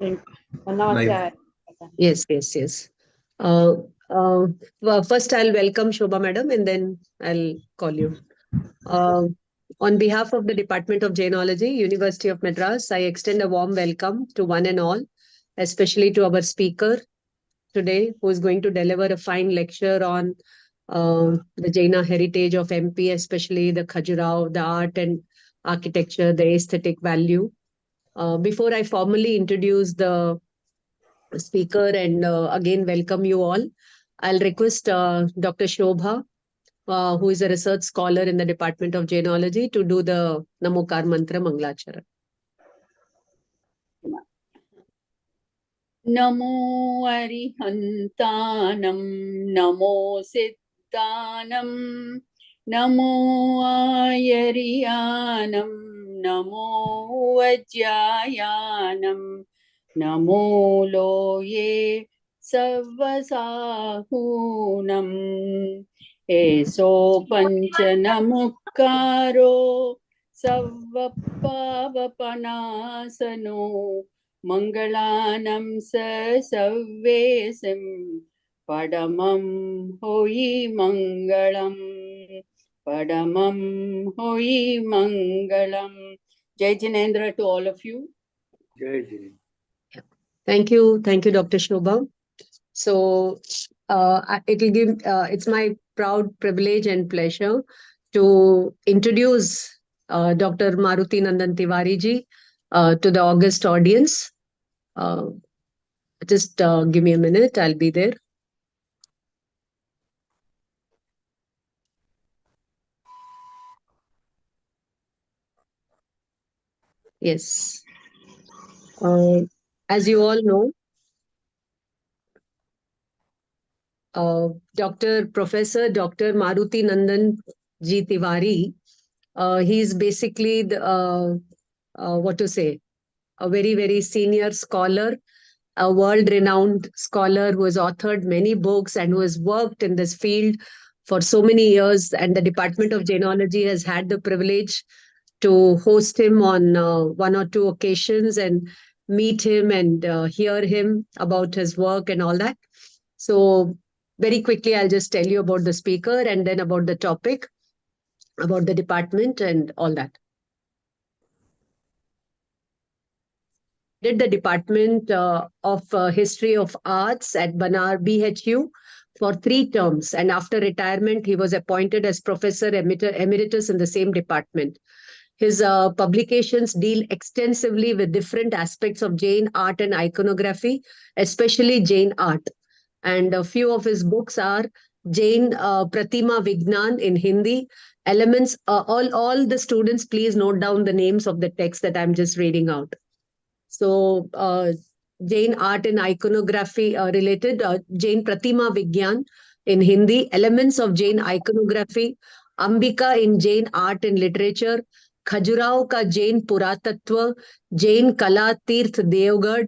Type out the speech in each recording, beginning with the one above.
Namaste. Yes, yes, yes. Uh, well, first, I'll welcome Shobha Madam and then I'll call you. Uh, on behalf of the Department of Jainology, University of Madras, I extend a warm welcome to one and all, especially to our speaker today, who is going to deliver a fine lecture on the Jaina heritage of MP, especially the Khajuraho, the art and architecture, the aesthetic value. Before I formally introduce the speaker and again welcome you all, I'll request Dr. Shobha, who is a research scholar in the Department of Jainology, to do the Namokar Mantra Manglachara. नमो अरिहन्तानं नमो सिद्धानं नमो आयर्यानं नमो वज्रायानं नमो लोये सव्वसाहूनम् एषो पञ्चनमुक्कारो सव्वपावपनासनो मङ्गलानं स सव्वेशं पडमं होयि मङ्गलम् पडमं होयि मङ्गलम्. Jai Jinendra to all of you. Jai Jinendra. Thank you, Dr. Shobha. So it's my proud privilege and pleasure to introduce Dr. Maruti Nandan Tiwari ji to the august audience. Just give me a minute, I'll be there. Yes. As you all know, Professor Dr. Maruti Nandan Ji Tiwari, he's basically what to say, a very, very senior scholar, a world-renowned scholar who has authored many books and who has worked in this field for so many years. And the Department of Jainology has had the privilege to host him on one or two occasions and meet him and hear him about his work and all that. So very quickly, I'll just tell you about the speaker and then about the topic, about the department and all that. Did the Department of History of Arts at Banar BHU for 3 terms, and after retirement, he was appointed as Professor Emeritus in the same department. His publications deal extensively with different aspects of Jain art and iconography, especially Jain art. And a few of his books are Jain Pratima Vignan in Hindi, elements, all the students, please note down the names of the text that I'm just reading out. So, Jain art and iconography related, Jain Pratima Vigyan in Hindi, elements of Jain iconography, Ambika in Jain art and literature, Khajuraho ka Jain Puratatva, Jain Kala Tirth Devgad,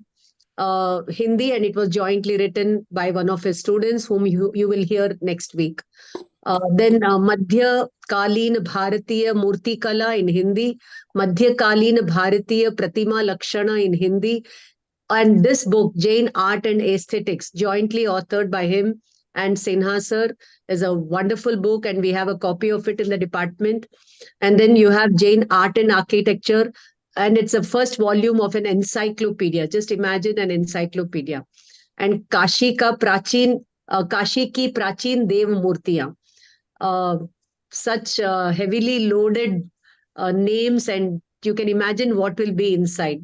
Hindi, and it was jointly written by one of his students, whom you will hear next week. Then Madhya Kaleen Bharatiya Murti Kala in Hindi, Madhya Kaleen Bharatiya Pratima Lakshana in Hindi, and this book, Jain Art and Aesthetics, jointly authored by him and Sinha sir, is a wonderful book, and we have a copy of it in the department. And then you have Jain Art and Architecture, and it's the first volume of an encyclopedia. Just imagine an encyclopedia. And Kashi ki Prachin Dev Murtiyan. Such heavily loaded names, and you can imagine what will be inside.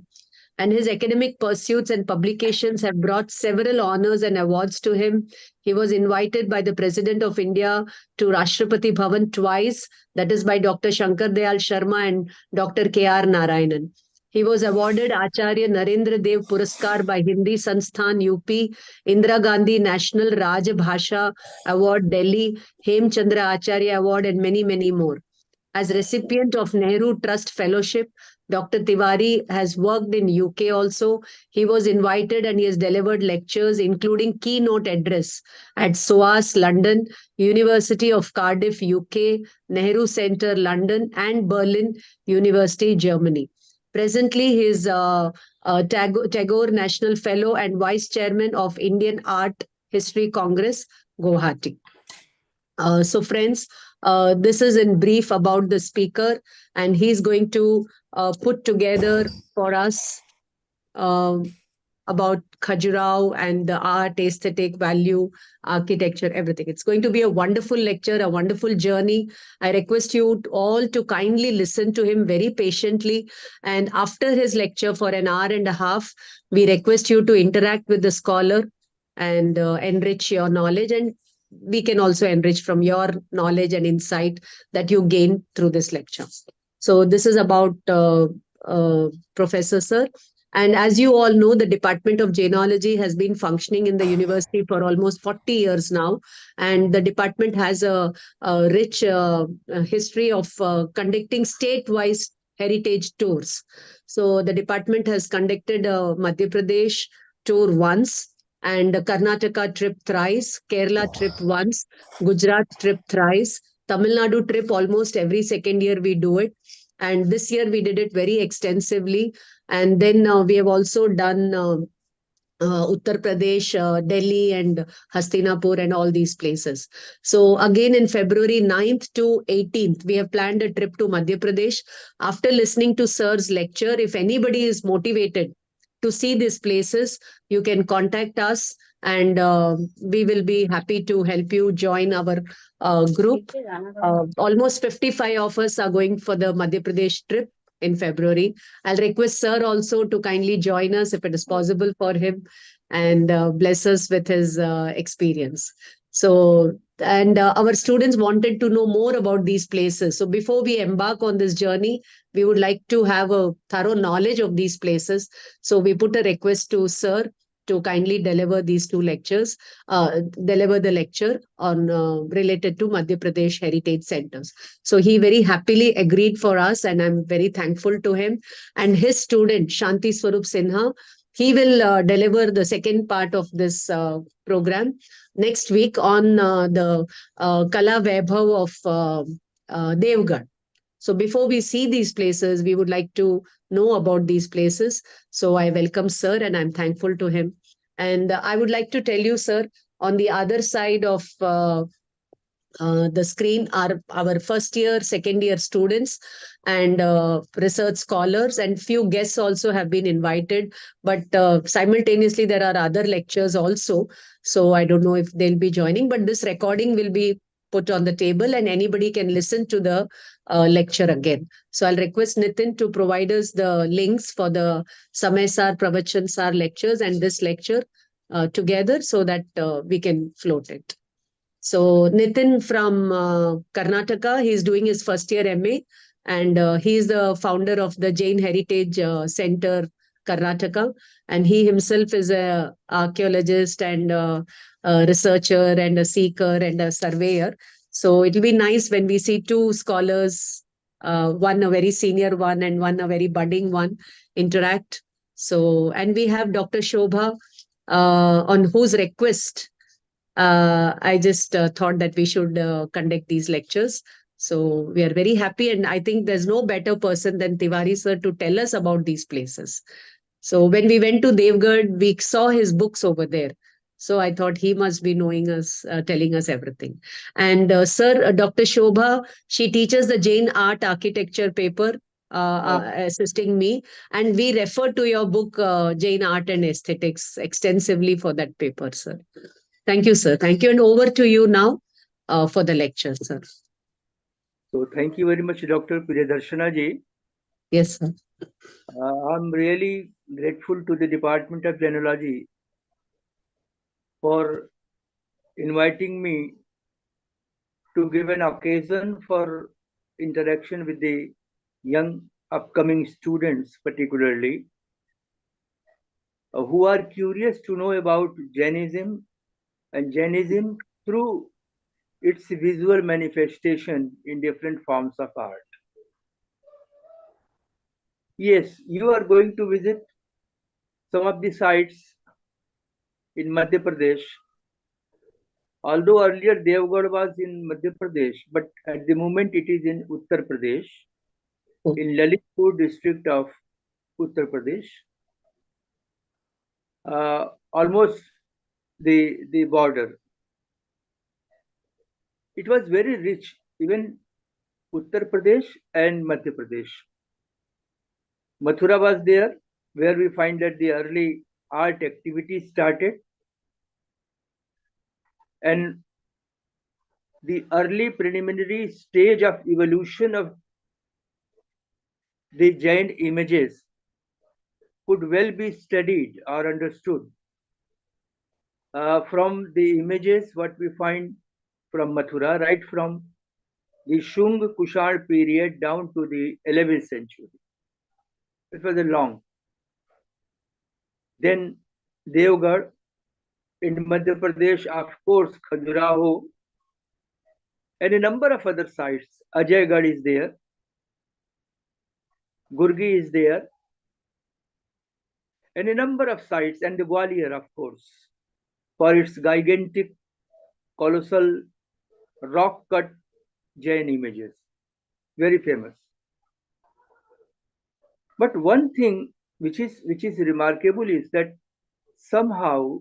And his academic pursuits and publications have brought several honors and awards to him. He was invited by the President of India to Rashtrapati Bhavan twice, that is by Dr. Shankar Dayal Sharma and Dr. K.R. Narayanan. He was awarded Acharya Narendra Dev Puraskar by Hindi Sansthan UP, Indira Gandhi National Raj Bhasha Award Delhi, Hem Chandra Acharya Award, and many, many more. As recipient of Nehru Trust Fellowship, Dr. Tiwari has worked in UK also. He was invited and he has delivered lectures, including keynote address at SOAS, London, University of Cardiff, UK, Nehru Center, London, and Berlin University, Germany. Presently, he is Tagore National Fellow and Vice Chairman of Indian Art History Congress, Guwahati. So, friends, this is in brief about the speaker, and he's going to put together for us um, about Khajuraho and the art, aesthetic, value, architecture, everything. It's going to be a wonderful lecture, a wonderful journey. I request you all to kindly listen to him very patiently. And after his lecture for an hour and a half, we request you to interact with the scholar and enrich your knowledge. And we can also enrich from your knowledge and insight that you gain through this lecture. So, this is about Professor Sir. And as you all know, the Department of Jainology has been functioning in the university for almost 40 years now. And the department has a rich history of conducting state-wise heritage tours. So the department has conducted a Madhya Pradesh tour once, and a Karnataka trip thrice, Kerala trip once, Gujarat trip thrice, Tamil Nadu trip almost every second year we do it. And this year we did it very extensively, and then we have also done Uttar Pradesh, Delhi, and Hastinapur, and all these places. So, again, in February 9th to 18th, we have planned a trip to Madhya Pradesh. After listening to Sir's lecture, if anybody is motivated to see these places, you can contact us, and we will be happy to help you join our group. Almost 55 of us are going for the Madhya Pradesh trip in February. I'll request Sir also to kindly join us if it is possible for him, and bless us with his experience. So, and our students wanted to know more about these places. So, before we embark on this journey, we would like to have a thorough knowledge of these places. So, we put a request to Sir to kindly deliver these two lectures, deliver the lecture on related to Madhya Pradesh heritage centers. So he very happily agreed for us, and I'm very thankful to him. And his student, Shanti Swarup Sinha, he will deliver the second part of this program next week on the Kala Vaibhav of Devgarh. So before we see these places, we would like to know about these places. So I welcome Sir, and I'm thankful to him. And I would like to tell you, Sir, on the other side of the screen are our first year, second year students and research scholars, and few guests also have been invited. But simultaneously, there are other lectures also. So I don't know if they'll be joining, but this recording will be put on the table and anybody can listen to the lecture again. So I'll request Nitin to provide us the links for the Samay Sar, Pravachan Sar lectures and this lecture together so that we can float it. So Nitin from Karnataka, he's doing his first year MA, and he is the founder of the Jain Heritage Center, Karnataka, and he himself is a archaeologist and a researcher and a seeker and a surveyor. So it'll be nice when we see two scholars, one a very senior one and one a very budding one, interact. So, and we have Dr. Shobha, on whose request I just thought that we should conduct these lectures. So we are very happy, and I think there's no better person than Tiwari sir to tell us about these places. So when we went to Devgarh, we saw his books over there. So I thought he must be knowing us, telling us everything. And Sir, Dr. Shobha, she teaches the Jain art architecture paper, assisting me. And we refer to your book, Jain Art and Aesthetics, extensively for that paper, sir. Thank you, sir. Thank you. And over to you now for the lecture, sir. So thank you very much, Dr. Priyadarshana ji. Yes, sir. I'm really grateful to the Department of Jainology for inviting me to give an occasion for interaction with the young upcoming students, particularly who are curious to know about Jainism and Jainism through its visual manifestation in different forms of art. Yes, you are going to visit some of the sites in Madhya Pradesh. Although earlier Devgarh was in Madhya Pradesh, but at the moment it is in Uttar Pradesh, in Lalitpur district of Uttar Pradesh. almost the border. It was very rich, even Uttar Pradesh and Madhya Pradesh. Mathura was there, where we find that the early art activity started, and the early preliminary stage of evolution of the Jain images could well be studied or understood from the images what we find from Mathura, right from the Shung Kushal period down to the 11th century. It was a long. Then Devgarh in Madhya Pradesh, of course, Khajuraho, and a number of other sites. Ajaygarh is there, Gurgi is there, and a number of sites, and the Gwalior, of course, for its gigantic, colossal, rock-cut Jain images. Very famous. But one thing which is remarkable is that somehow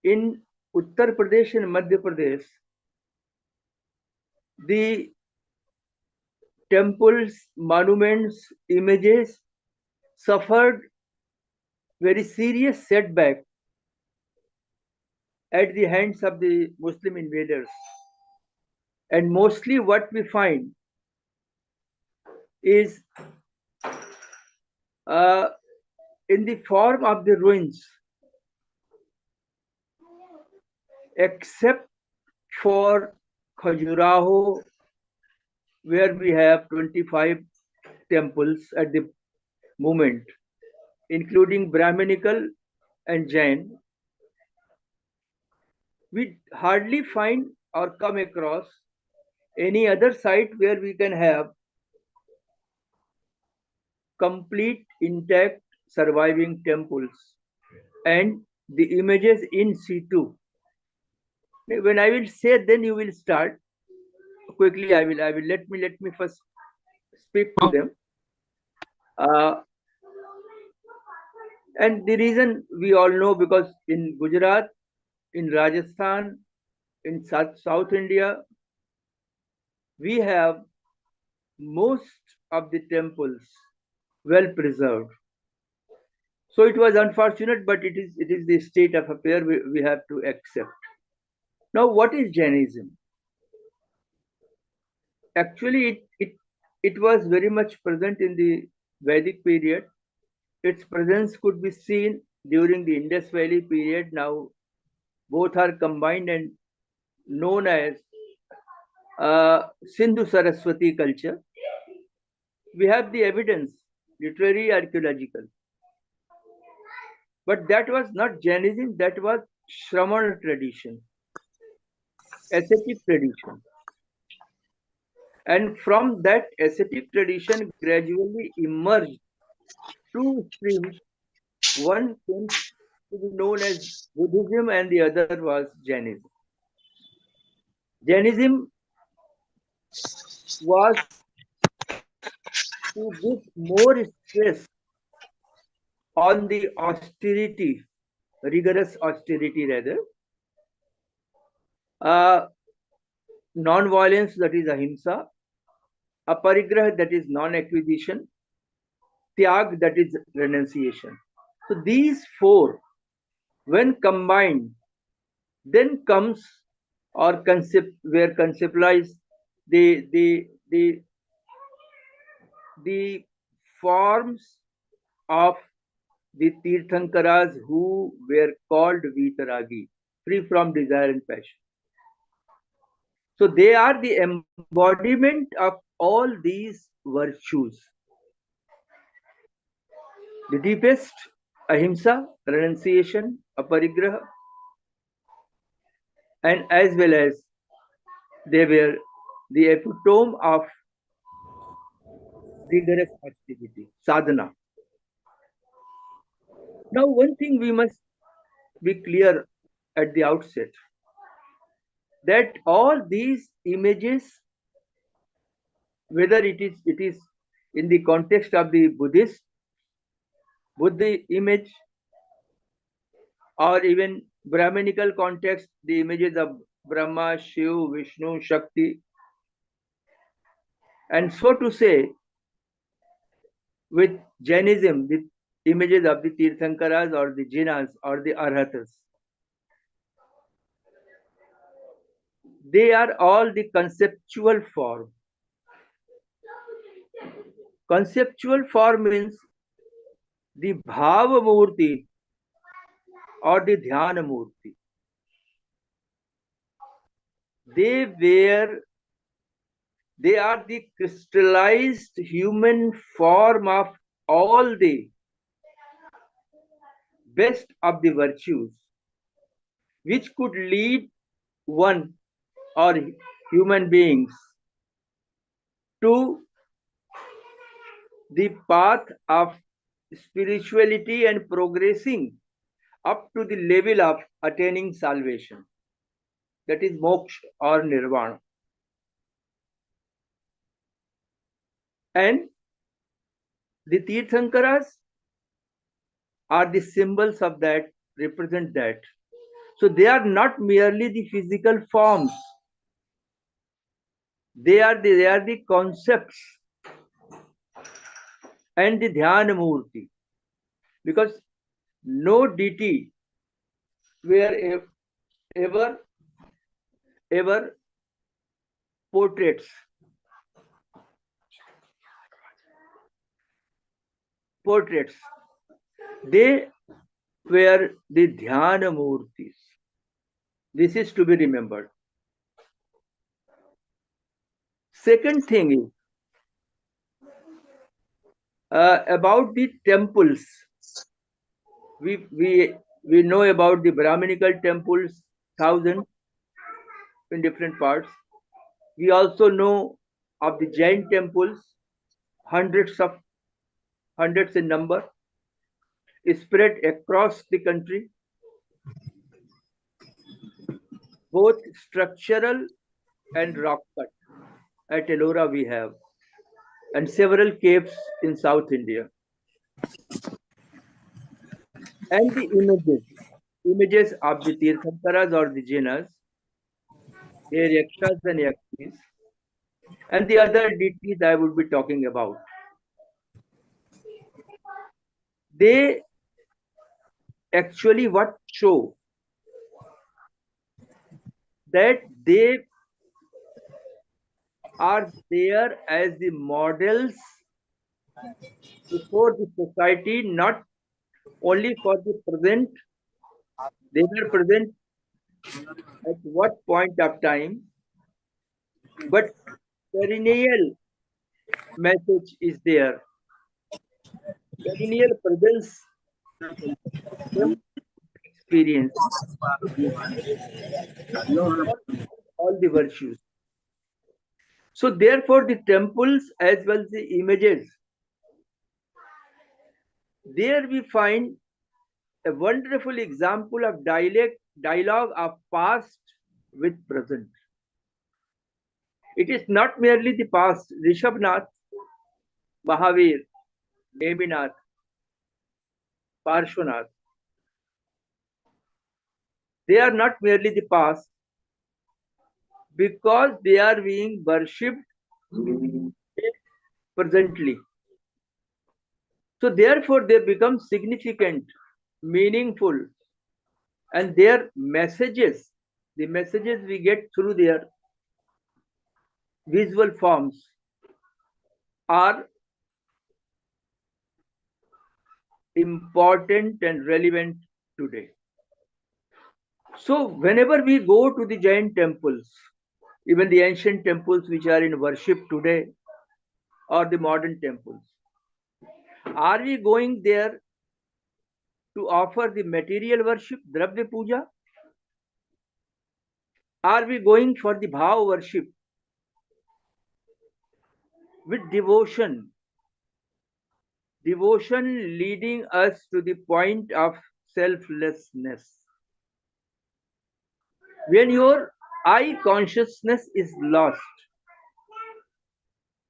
in Uttar Pradesh and Madhya Pradesh, the temples, monuments, images suffered very serious setback at the hands of the Muslim invaders. And mostly what we find is in the form of the ruins, except for Khajuraho, where we have 25 temples at the moment, including Brahminical and Jain. We hardly find or come across any other site where we can have complete, intact, surviving temples and the images in situ. When I will say, then you will start quickly. I will let me first speak to them. And the reason we all know, because in Gujarat, in Rajasthan, in South India, we have most of the temples well preserved. So it was unfortunate, but it is the state of affair we have to accept. Now, what is Jainism? Actually, it was very much present in the Vedic period. Its presence could be seen during the Indus Valley period. Now, both are combined and known as Sindhu Saraswati culture. We have the evidence, literary, archaeological. But that was not Jainism, that was Shramana tradition, ascetic tradition. And from that ascetic tradition gradually emerged two streams. One came to be known as Buddhism and the other was Jainism. Jainism was to give more stress on the austerity, rigorous austerity rather, non-violence, that is ahimsa, aparigraha, that is non-acquisition, tyag, that is renunciation. So these four, when combined, then comes or conceptualize the forms of the Tirthankaras who were called Vitaragi, free from desire and passion. So they are the embodiment of all these virtues. The deepest, ahimsa, renunciation, aparigraha, and as well as they were the epitome of rigorous activity, sadhana. Now, one thing we must be clear at the outset, that all these images, whether it is in the context of the Buddha image, or even Brahminical context, the images of Brahma, Shiv, Vishnu, Shakti. And so to say, with Jainism, the images of the Tirthankaras or the Jinas or the Arhatas, they are all the conceptual form. Conceptual form means the Bhava Murti or the Dhyana Murti. They are the crystallized human form of all the best of the virtues, which could lead one or human beings to the path of spirituality and progressing up to the level of attaining salvation. That is moksha or nirvana. And the Tirthankaras are the symbols of that, represent that. So they are not merely the physical forms. They are the concepts and the Dhyana Murti. Because no deity were ever portraits. Portraits. They were the Dhyana Murtis. This is to be remembered. Second thing is about the temples. We know about the Brahminical temples, thousands in different parts. We also know of the Jain temples, hundreds in number, spread across the country, both structural and rock cut. At Ellora we have, and several caves in South India. And the images of the Tirthankaras or the Jainas, their yakshas and yakshis, and the other deities I would be talking about. They actually what show that they are there as the models before the society, not only for the present, they were present at what point of time, but perennial message is there. Perennial presence experience all the virtues. So therefore the temples as well as the images, there we find a wonderful example of dialogue of past with present. It is not merely the past. Rishabhnath, Mahavir, Neminath, Parshvanath, they are not merely the past because they are being worshipped presently. So therefore they become significant, meaningful, and their messages, the messages we get through their visual forms are important and relevant today. So whenever we go to the Jain temples, even the ancient temples which are in worship today or the modern temples, are we going there to offer the material worship, Dravya Puja? Are we going for the Bhav worship with devotion? Devotion leading us to the point of selflessness. When your I consciousness is lost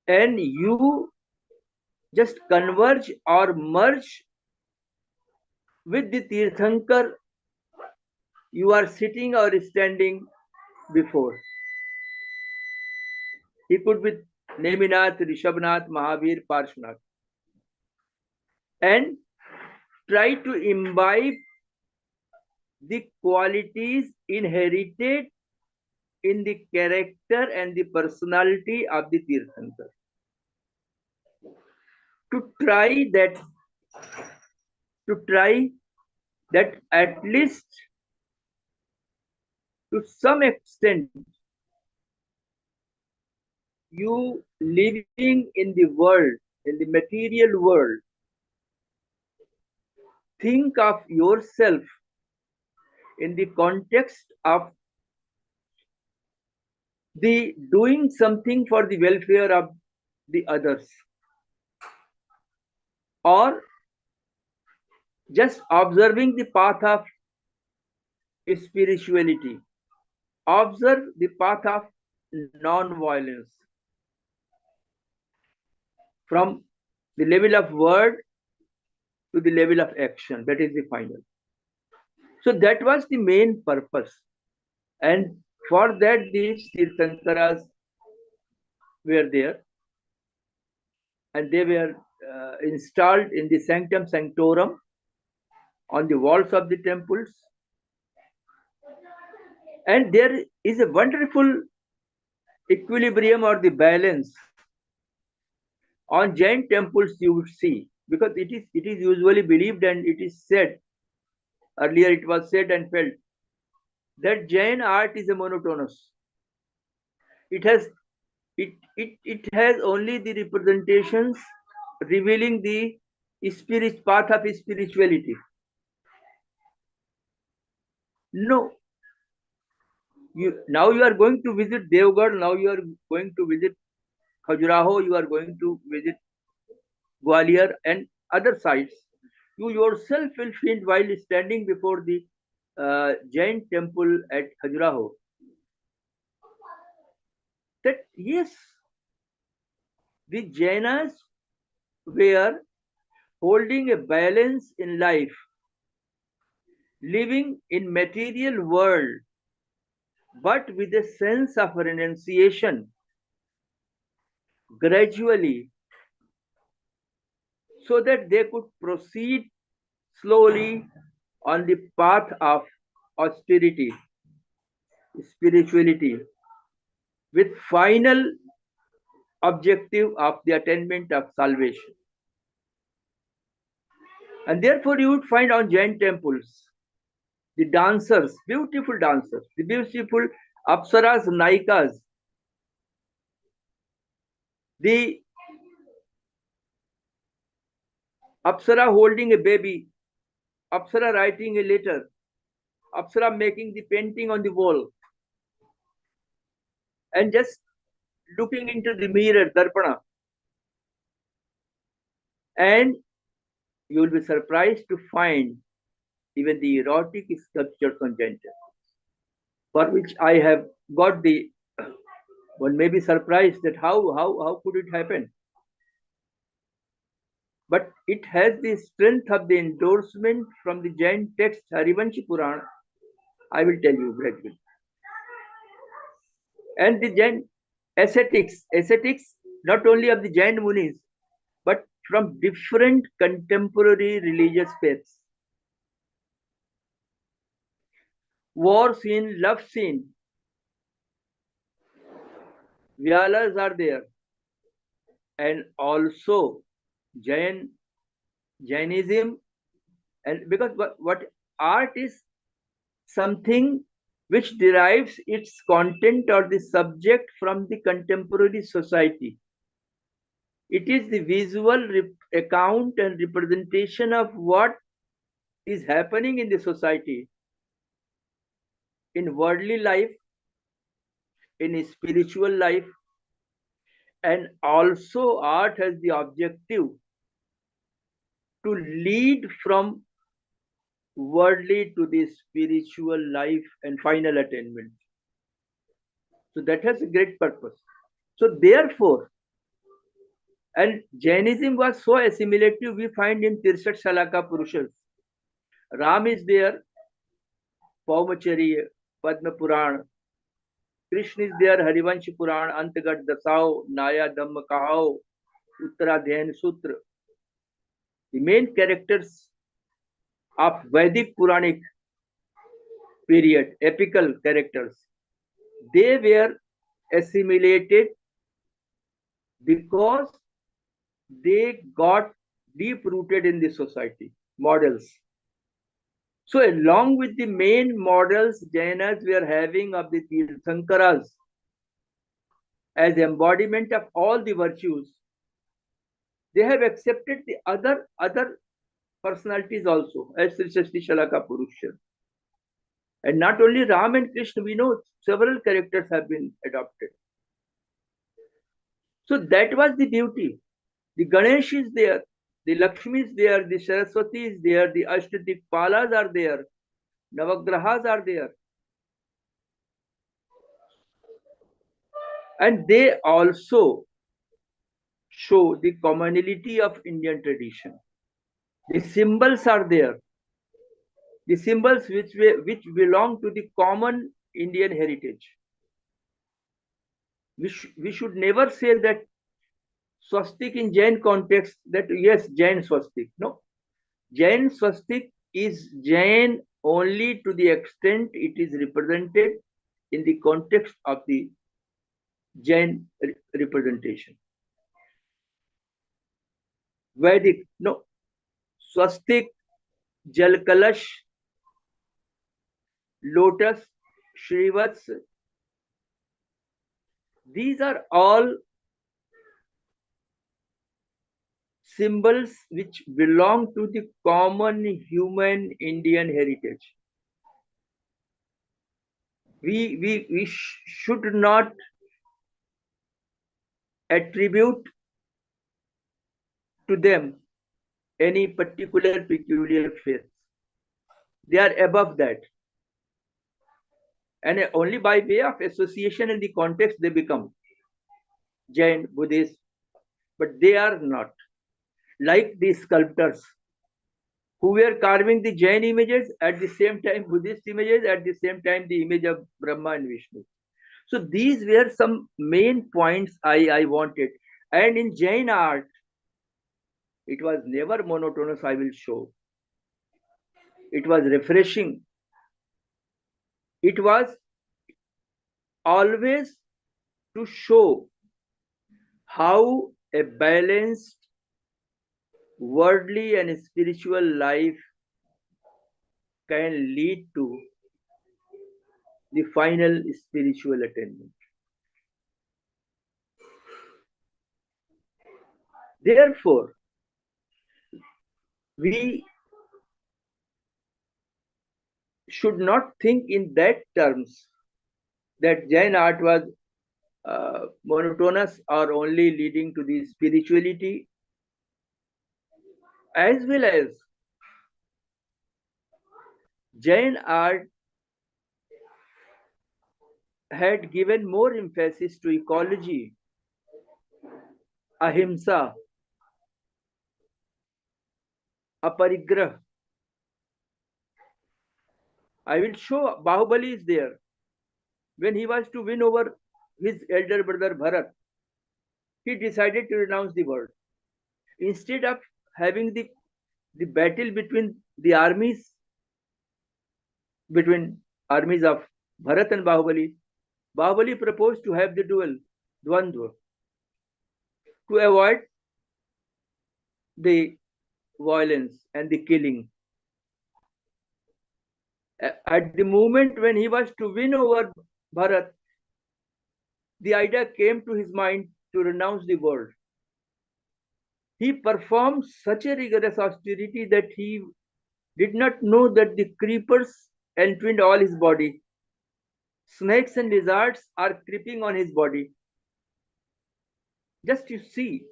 and you just converge or merge with the Tirthankar you are sitting or standing before. He could be Neminath, Rishabhnath, Mahavir, Parshvanath. And try to imbibe the qualities inherited in the character and the personality of the Tirthankar. To try that, at least to some extent, you living in the world, in the material world, think of yourself in the context of the doing something for the welfare of the others, or just observing the path of spirituality. Observe the path of non-violence from the level of word to the level of action. That is the final. So that was the main purpose. And for that, these Tirthankaras were there, and they were installed in the sanctum sanctorum on the walls of the temples. And there is a wonderful equilibrium or the balance on Jain temples you would see, because it is usually believed and it is said, earlier it was said and felt, that Jain art is a monotonous. It has it has only the representations revealing the spirit path of spirituality. No, now you are going to visit Devgarh, now you are going to visit Khajuraho, you are going to visit Gwalior and other sites. You yourself will feel while standing before the Jain temple at Khajuraho that yes, the Jainas were holding a balance in life, living in material world, but with a sense of renunciation, gradually, so that they could proceed slowly on the path of austerity, spirituality, with final objective of the attainment of salvation. And therefore you would find on Jain temples the dancers, the beautiful apsaras, naikas, the apsara holding a baby, apsara writing a letter, apsara making the painting on the wall, and just looking into the mirror, darpana. And you will be surprised to find even the erotic sculptures on Jain temples, for which I have got the one may be surprised that how could it happen? But it has the strength of the endorsement from the Jain text Harivanshi Purana. I will tell you gradually. And the Jain ascetics not only of the Jain Munis, but from different contemporary religious faiths. War scene, love scene, Vyalas are there, and also Jainism, and because what art is something which derives its content or the subject from the contemporary society. It is the visual account and representation of what is happening in the society, in worldly life, in spiritual life, and also art has the objective to lead from worldly to the spiritual life and final attainment. So that has a great purpose. So therefore, and Jainism was so assimilative, we find in Tirsat Shalaka Purushas. Ram is there, Paumachari, Padma Puran. Krishna is there, Harivansh Puran, Antagat Dasao, Naya Dhamma Kahao, Uttaradhyan Sutra. The main characters of Vedic Puranic period, epical characters, they were assimilated because they got deep rooted in the society, models. So along with the main models Jainas were having of the Tirthankaras as embodiment of all the virtues, they have accepted the other personalities also as Sri Shashti Shalaka Purusha. And not only Ram and Krishna, we know several characters have been adopted. So that was the beauty. The Ganesh is there, the Lakshmi is there, the Saraswati is there, the Ashtadikpalas are there, Navagrahas are there. And they also show the commonality of Indian tradition. The symbols are there. The symbols which belong to the common Indian heritage. We should never say that swastik in Jain context, that yes, Jain swastik. No. Jain swastik is Jain only to the extent it is represented in the context of the Jain representation. Vedic, no. Swastik, Jal Kalash, Lotus, Shrivats, these are all symbols which belong to the common human Indian heritage. We should not attribute to them any particular peculiar faith. They are above that. And only by way of association in the context they become Jain, Buddhist, but they are not. Like the sculptors who were carving the Jain images, at the same time Buddhist images, at the same time the image of Brahma and Vishnu. So these were some main points I wanted. And in Jain art, it was never monotonous, I will show. It was refreshing. It was always to show how a balanced worldly and spiritual life can lead to the final spiritual attainment. Therefore, we should not think in that terms that Jain art was monotonous or only leading to the spirituality, as well as Jain art had given more emphasis to ecology, ahimsa, aparigrah. I will show Bahubali is there. When he was to win over his elder brother Bharat, he decided to renounce the world. Instead of having the battle between armies of Bharat and Bahubali, Bahubali proposed to have the duel, Dvandva, to avoid the violence and the killing. At the moment when he was to win over Bharat, the idea came to his mind to renounce the world. He performed such a rigorous austerity that he did not know that the creepers entwined all his body. Snakes and lizards are creeping on his body. Just you see,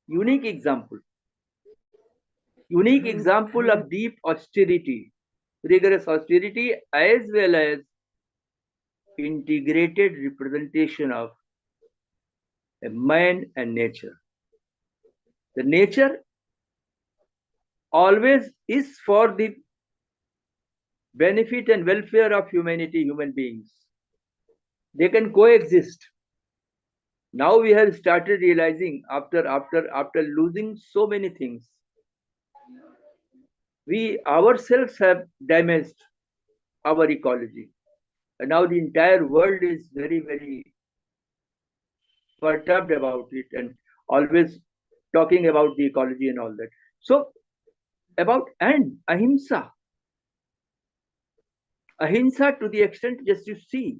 unique example of deep austerity, rigorous austerity, as well as integrated representation of a man and nature. The nature always is for the benefit and welfare of humanity, human beings. They can coexist. Now we have started realizing after losing so many things, we ourselves have damaged our ecology. And now the entire world is very, very perturbed about it and always talking about the ecology and all that. So about and ahimsa. Ahimsa to the extent just you see,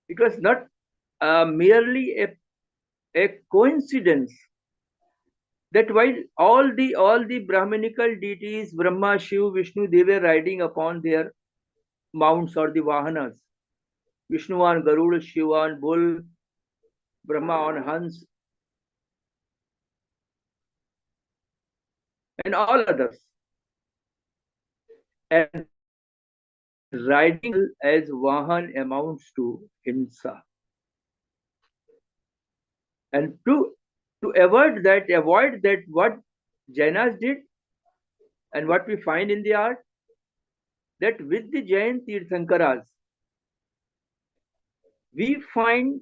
it was not merely a coincidence that while all the Brahmanical deities, Brahma, Shiv, Vishnu, they were riding upon their mounts or the Vahanas. Vishnu on Garuda, Shiva on bull, Brahma on Hans, and all others. And riding as Vahan amounts to Himsa. And to avoid that, what Jainas did and what we find in the art, that with the Jain Tirthankaras, we find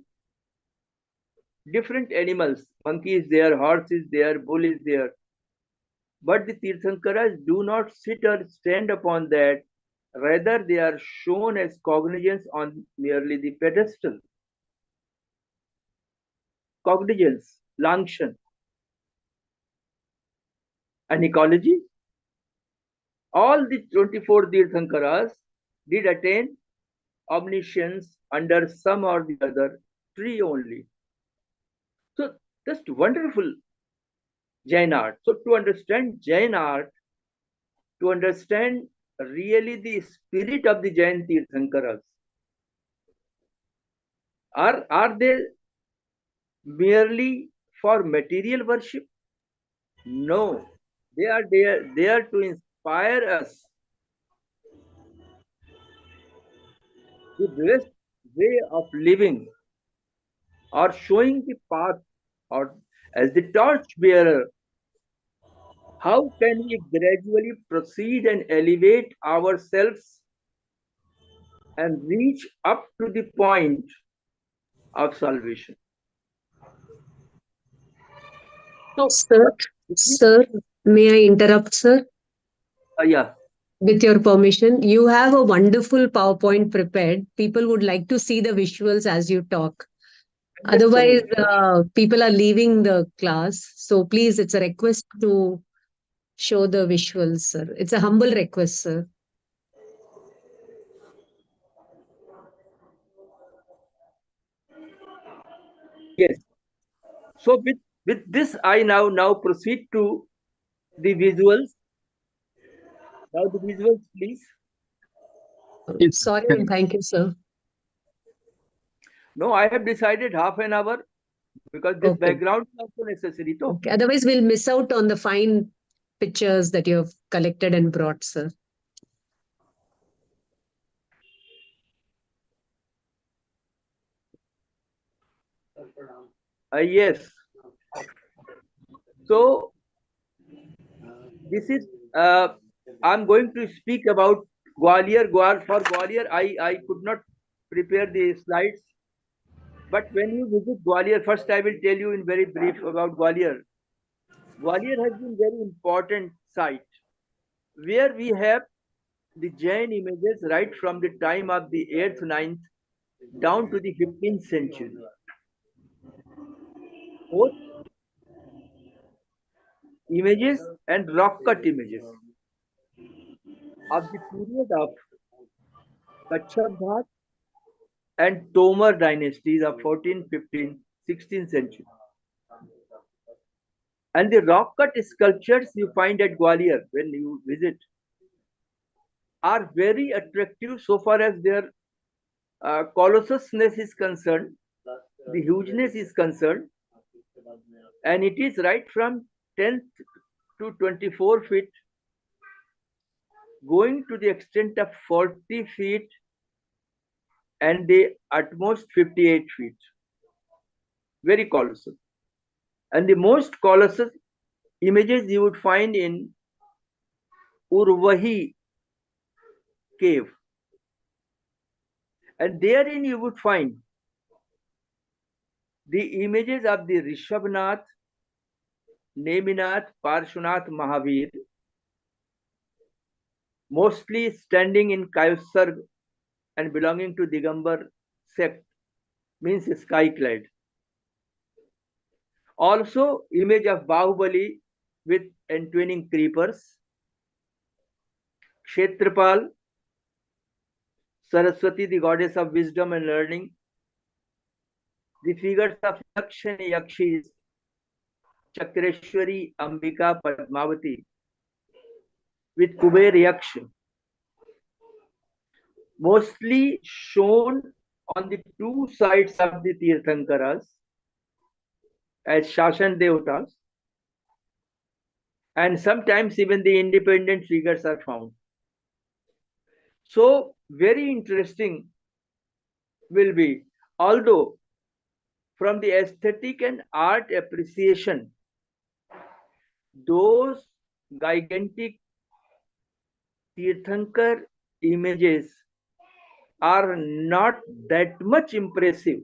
different animals. Monkey is there, horse is there, bull is there. But the Tirthankaras do not sit or stand upon that. Rather, they are shown as cognizance on merely the pedestal. Cognizance, Langshan. And ecology, all the 24 Tirthankaras did attain omniscience under some or the other tree only. So, just wonderful Jain art. So, to understand Jain art, to understand really the spirit of the Jain Tirthankaras, are they merely for material worship? No, they are there to inspire us the best way of living, or showing the path, or as the torch bearer. How can we gradually proceed and elevate ourselves and reach up to the point of salvation? So, Sir, may I interrupt, sir? Yeah. With your permission, you have a wonderful PowerPoint prepared. People would like to see the visuals as you talk. Otherwise, people are leaving the class. So please, it's a request to show the visuals, sir. It's a humble request, sir. Yes. So with this, I now proceed to the visuals. Now the visuals, please. Sorry, thank you, sir. No, I have decided half an hour because this background is also necessary. Too. Okay. Otherwise, we'll miss out on the fine pictures that you have collected and brought, sir. Yes. So this is I'm going to speak about Gwalior. For Gwalior, I could not prepare the slides. But when you visit Gwalior, first I will tell you in very brief about Gwalior. Gwalior has been very important site where we have the Jain images right from the time of the 8th, 9th down to the 15th century. Both images and rock cut images of the period of Kachchap and Tomar dynasties of 14th, 15th, 16th century. And the rock cut sculptures you find at Gwalior when you visit are very attractive so far as their colossusness is concerned, the hugeness is concerned, and it is right from 10th to 24 feet, going to the extent of 40 feet and the utmost 58 feet. Very colossal. And the most colossal images you would find in Urvahi cave. And therein you would find the images of the Rishabhnath, Neminath, Parshvanath, Mahavir, mostly standing in Kayusarg and belonging to Digambar sect, means sky clad. Also, image of Bahubali with entwining creepers, Kshetrapal, Saraswati, the goddess of wisdom and learning, the figures of Yaksh and Yakshis, Chakreshwari, Ambika, Padmavati, with Kuber Yaksh, mostly shown on the two sides of the Tirthankaras as Shashan Devatas, and sometimes even the independent figures are found. So, very interesting will be, although from the aesthetic and art appreciation, those gigantic Tirthankar images are not that much impressive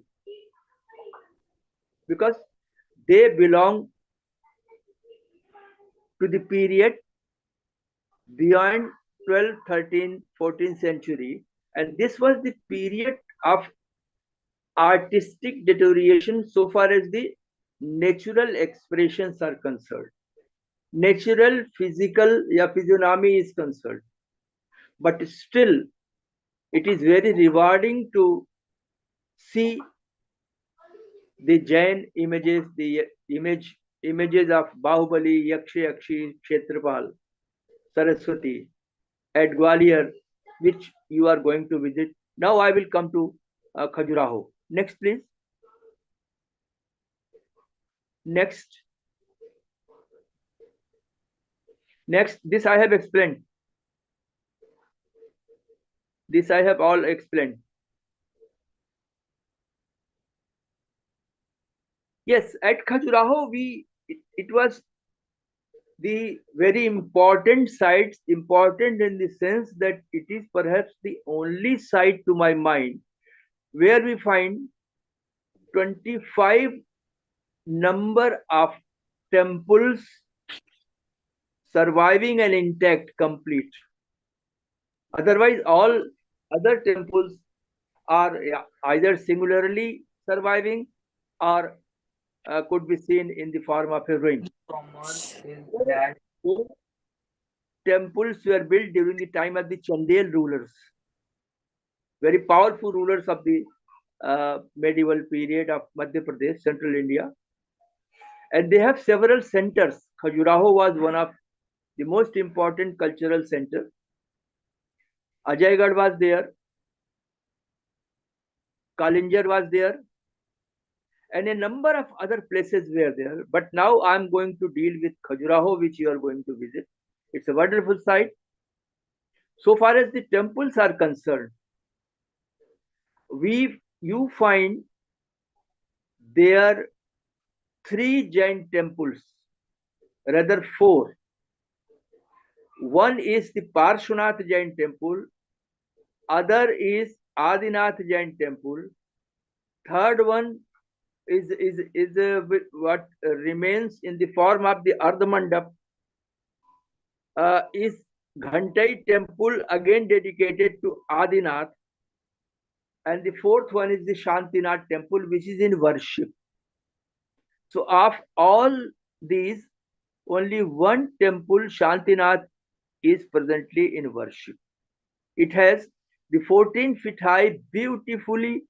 because they belong to the period beyond 12th, 13th, 14th century, and this was the period of artistic deterioration so far as the natural expressions are concerned. Natural physical physiognomy is concerned. But still, it is very rewarding to see the Jain images, the images of Bahubali, Yakshi, Kshetrapal, Saraswati at Gwalior, which you are going to visit. Now I will come to Khajuraho. Next, please. Next, this I have explained. This I have all explained. Yes, at Khajuraho, it was the very important site, important in the sense that it is perhaps the only site to my mind where we find 25 number of temples surviving and intact, complete. Otherwise, all other temples are either singularly surviving or could be seen in the form of a ruin. Temples were built during the time of the Chandel rulers, very powerful rulers of the medieval period of Madhya Pradesh, central India. And they have several centers. Khajuraho was one of the most important cultural centers. Ajaygarh was there, Kalinjar was there, and a number of other places were there. But now I'm going to deal with Khajuraho, which you are going to visit. It's a wonderful site. So far as the temples are concerned, you find there 3 Jain temples, rather 4. One is the Parshvanath Jain temple, other is Adinath Jain temple, third one is what remains in the form of the Ardhamandap, is Ghantai temple, again dedicated to Adinath, and the fourth one is the Shantinath temple, which is in worship. So of all these, only one temple, Shantinath, is presently in worship. It has the 14 feet high, beautifully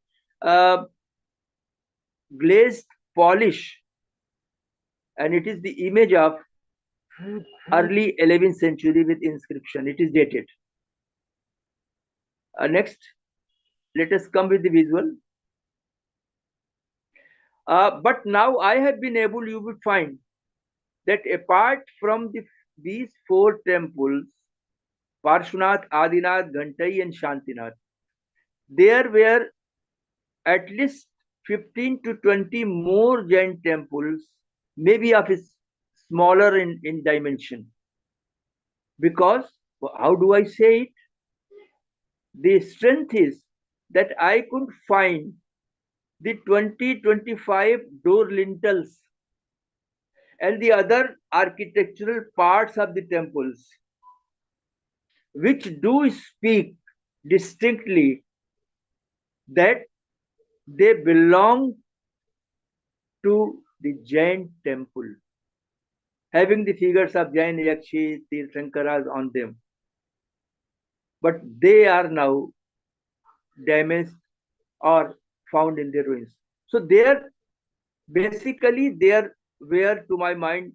glazed polish, and it is the image of early 11th century with inscription. It is dated. Next, let us come with the visual. But now I have been able, you would find that apart from these 4 temples, Parshvanath, Adinath, Ghantai, and Shantinath, there were at least 15 to 20 more Jain temples, maybe of a smaller in dimension. Because, how do I say it? The strength is that I could find the 20-25 door lintels and the other architectural parts of the temples, which do speak distinctly that they belong to the Jain temple, having the figures of Jain Yakshi, Tirthankaras on them. But they are now damaged or found in the ruins. So there, basically, there were, to my mind,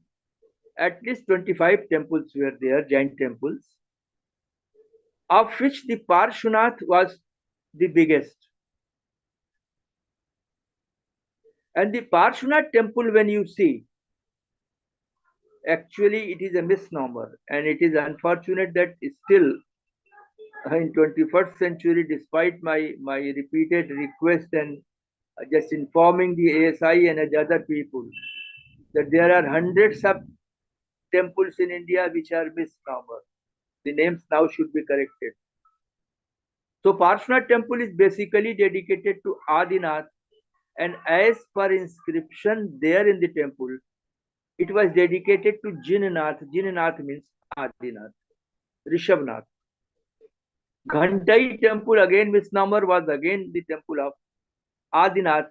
at least 25 temples were there, Jain temples, of which the Parshvanath was the biggest. And the Parshvanath temple, when you see, actually it is a misnomer, and it is unfortunate that still in 21st century, despite my repeated request and just informing the ASI and other people that there are hundreds of temples in India which are misnomer. The names now should be corrected. So Parshvanath temple is basically dedicated to Adinath, and as per inscription there in the temple, it was dedicated to Jinnanath. Jinnanath means Adinath, Rishabhnath. Ghantai temple, again misnomer, was again the temple of Adinath,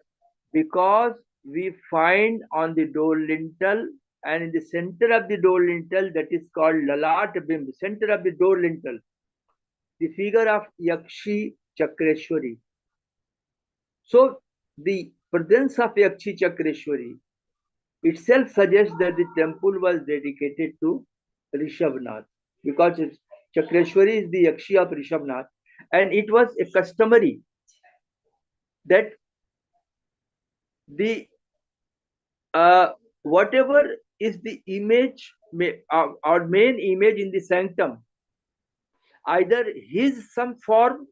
because we find on the door lintel and in the center of the door lintel, that is called Lalat Bimb, center of the door lintel, the figure of Yakshi Chakreshwari. So the presence of Yakshi Chakreshwari itself suggests that the temple was dedicated to Rishabhnath, because Chakreshwari is the Yakshi of Rishabhnath, and it was a customary that the whatever is the image or main image in the sanctum, either his some form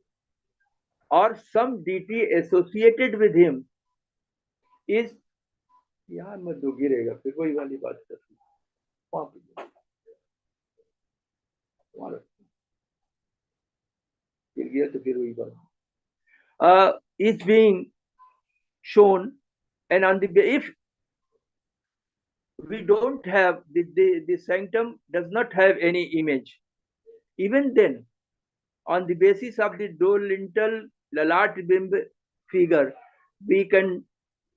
or some deity associated with him is, यार मैं दो गिरेगा फिर वही वाली बात कर वहां पे गिर गया तो फिर वही बात is being shown, and on the if we don't have the sanctum does not have any image, even then on the basis of the door lintel lalat bimb figure we can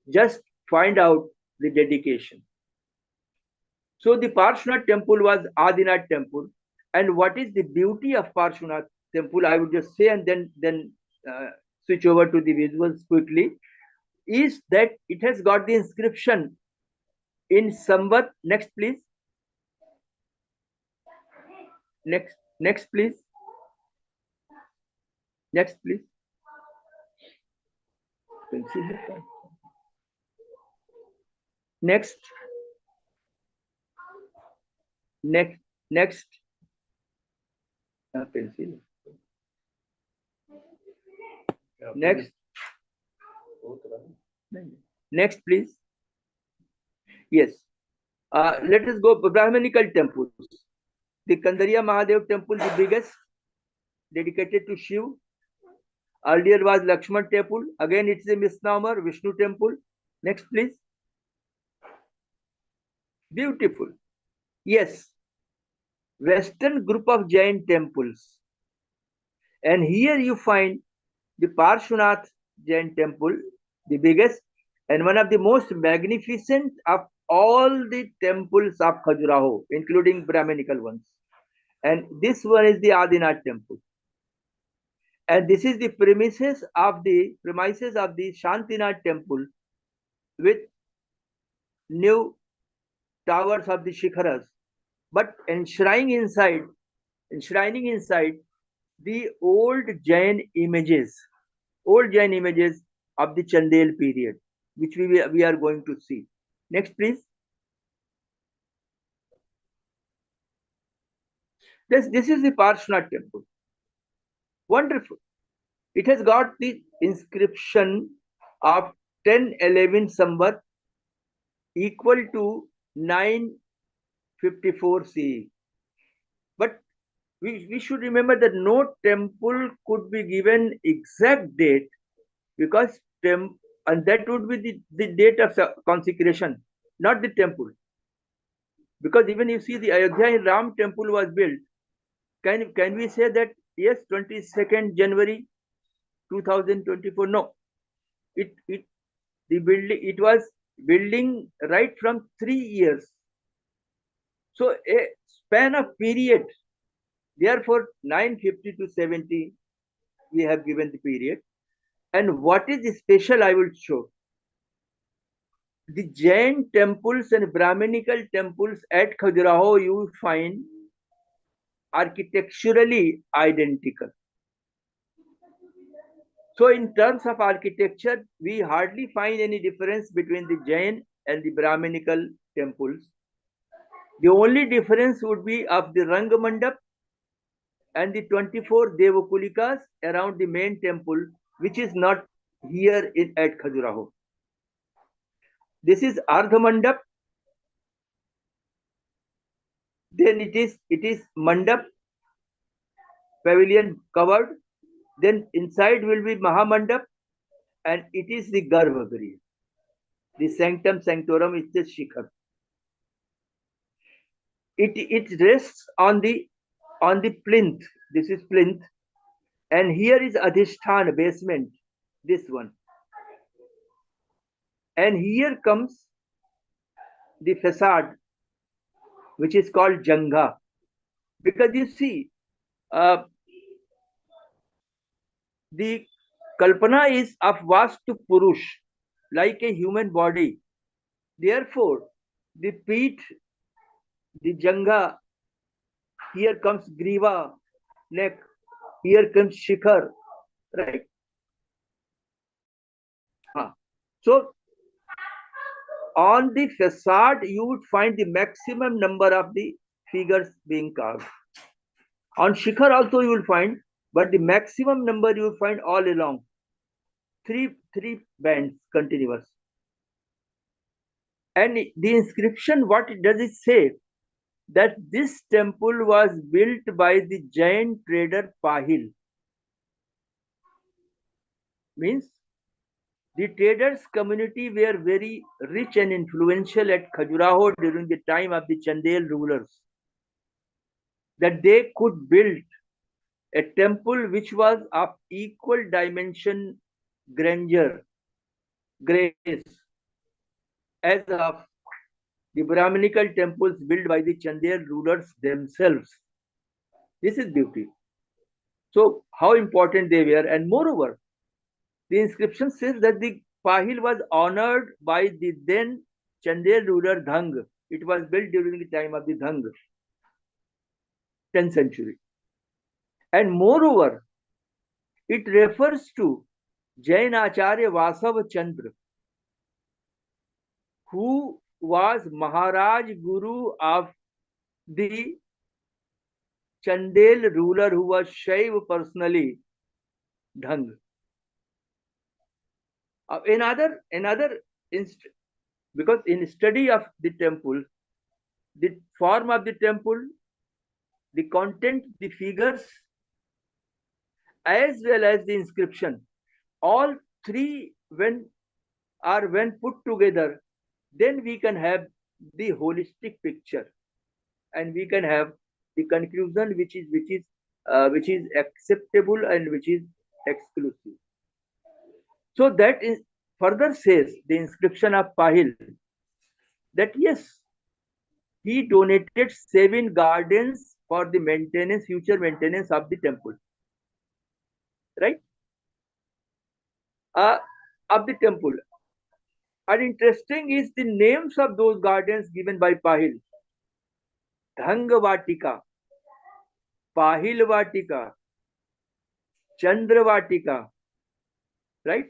just find out the dedication. So the Parshvanath temple was Adinath temple, and what is the beauty of Parshvanath temple, I would just say, and then switch over to the visuals quickly, is that it has got the inscription in Samvat. Next please. Next please. Next please. Next. Next. Pencil. Next. Next please. Yes. Let us go Brahmanical temples. The Kandariya Mahadev temple, the biggest, dedicated to Shiv. Earlier was Lakshman temple. Again, it's a misnomer, Vishnu temple. Next, please. Beautiful. Yes. Western group of Jain temples. And here you find the Parshvanath Jain temple, the biggest and one of the most magnificent of all the temples of Khajuraho, including Brahmanical ones. And this one is the Adinath temple. And this is the premises of the Shantinath temple with new towers of the Shikharas, but enshrining inside the old Jain images of the Chandel period, which we are going to see. Next, please. This is the Parshvanath temple. Wonderful. It has got the inscription of 1011 Samvat equal to 954 CE. But we should remember that no temple could be given exact date, because and that would be the date of consecration, not the temple. Because even you see the Ayodhya Ram temple was built, can we say that yes, 22nd January 2024? No, it the building, it was building right from 3 years. So a span of period, therefore 950 to 70 we have given the period. And what is special, I will show. The Jain temples and Brahminical temples at Khajuraho you find architecturally identical. So in terms of architecture, we hardly find any difference between the Jain and the Brahminical temples. The only difference would be of the Rang Mandap and the 24 Devakulikas around the main temple, which is not here at Khajuraho. This is Ardha Mandap. Then it is Mandap, pavilion covered. Then inside will be Mahamandap, and it is the Garbhagriha. The Sanctum Sanctorum is the Shikhar. It rests on the plinth. This is plinth, and here is Adhisthana, basement. This one, and here comes the facade, which is called Jangha, because you see, the Kalpana is of Vastu Purush, like a human body. Therefore, the Peeth, the Jangha, here comes Griva, neck, here comes Shikhar, right? So, on the facade, you would find the maximum number of the figures being carved. On Shikhar also you will find, but the maximum number you will find all along. Three bands continuous. And the inscription, what does it say? That this temple was built by the Jain trader Pahil. Means the traders community were very rich and influential at Khajuraho during the time of the Chandel rulers. That they could build a temple which was of equal dimension, grandeur, grace, as of the Brahminical temples built by the Chandel rulers themselves. This is beauty. So how important they were, and moreover, the inscription says that the Pahil was honored by the then Chandel ruler Dhang. It was built during the time of the Dhang, 10th century. And moreover, it refers to Jain Acharya Vasav Chandra, who was Maharaj Guru of the Chandel ruler, who was Shaiv personally, Dhang. Because in study of the temple, the form of the temple, the content, the figures, as well as the inscription, all three when put together, then we can have the holistic picture, and we can have the conclusion which is acceptable and which is exclusive. So that is further says the inscription of Pahil that yes, he donated 7 gardens for the future maintenance of the temple, right? Of the temple. And interesting is the names of those gardens given by Pahil. Dhangavatika, Pahilvatika, Chandravatika, right?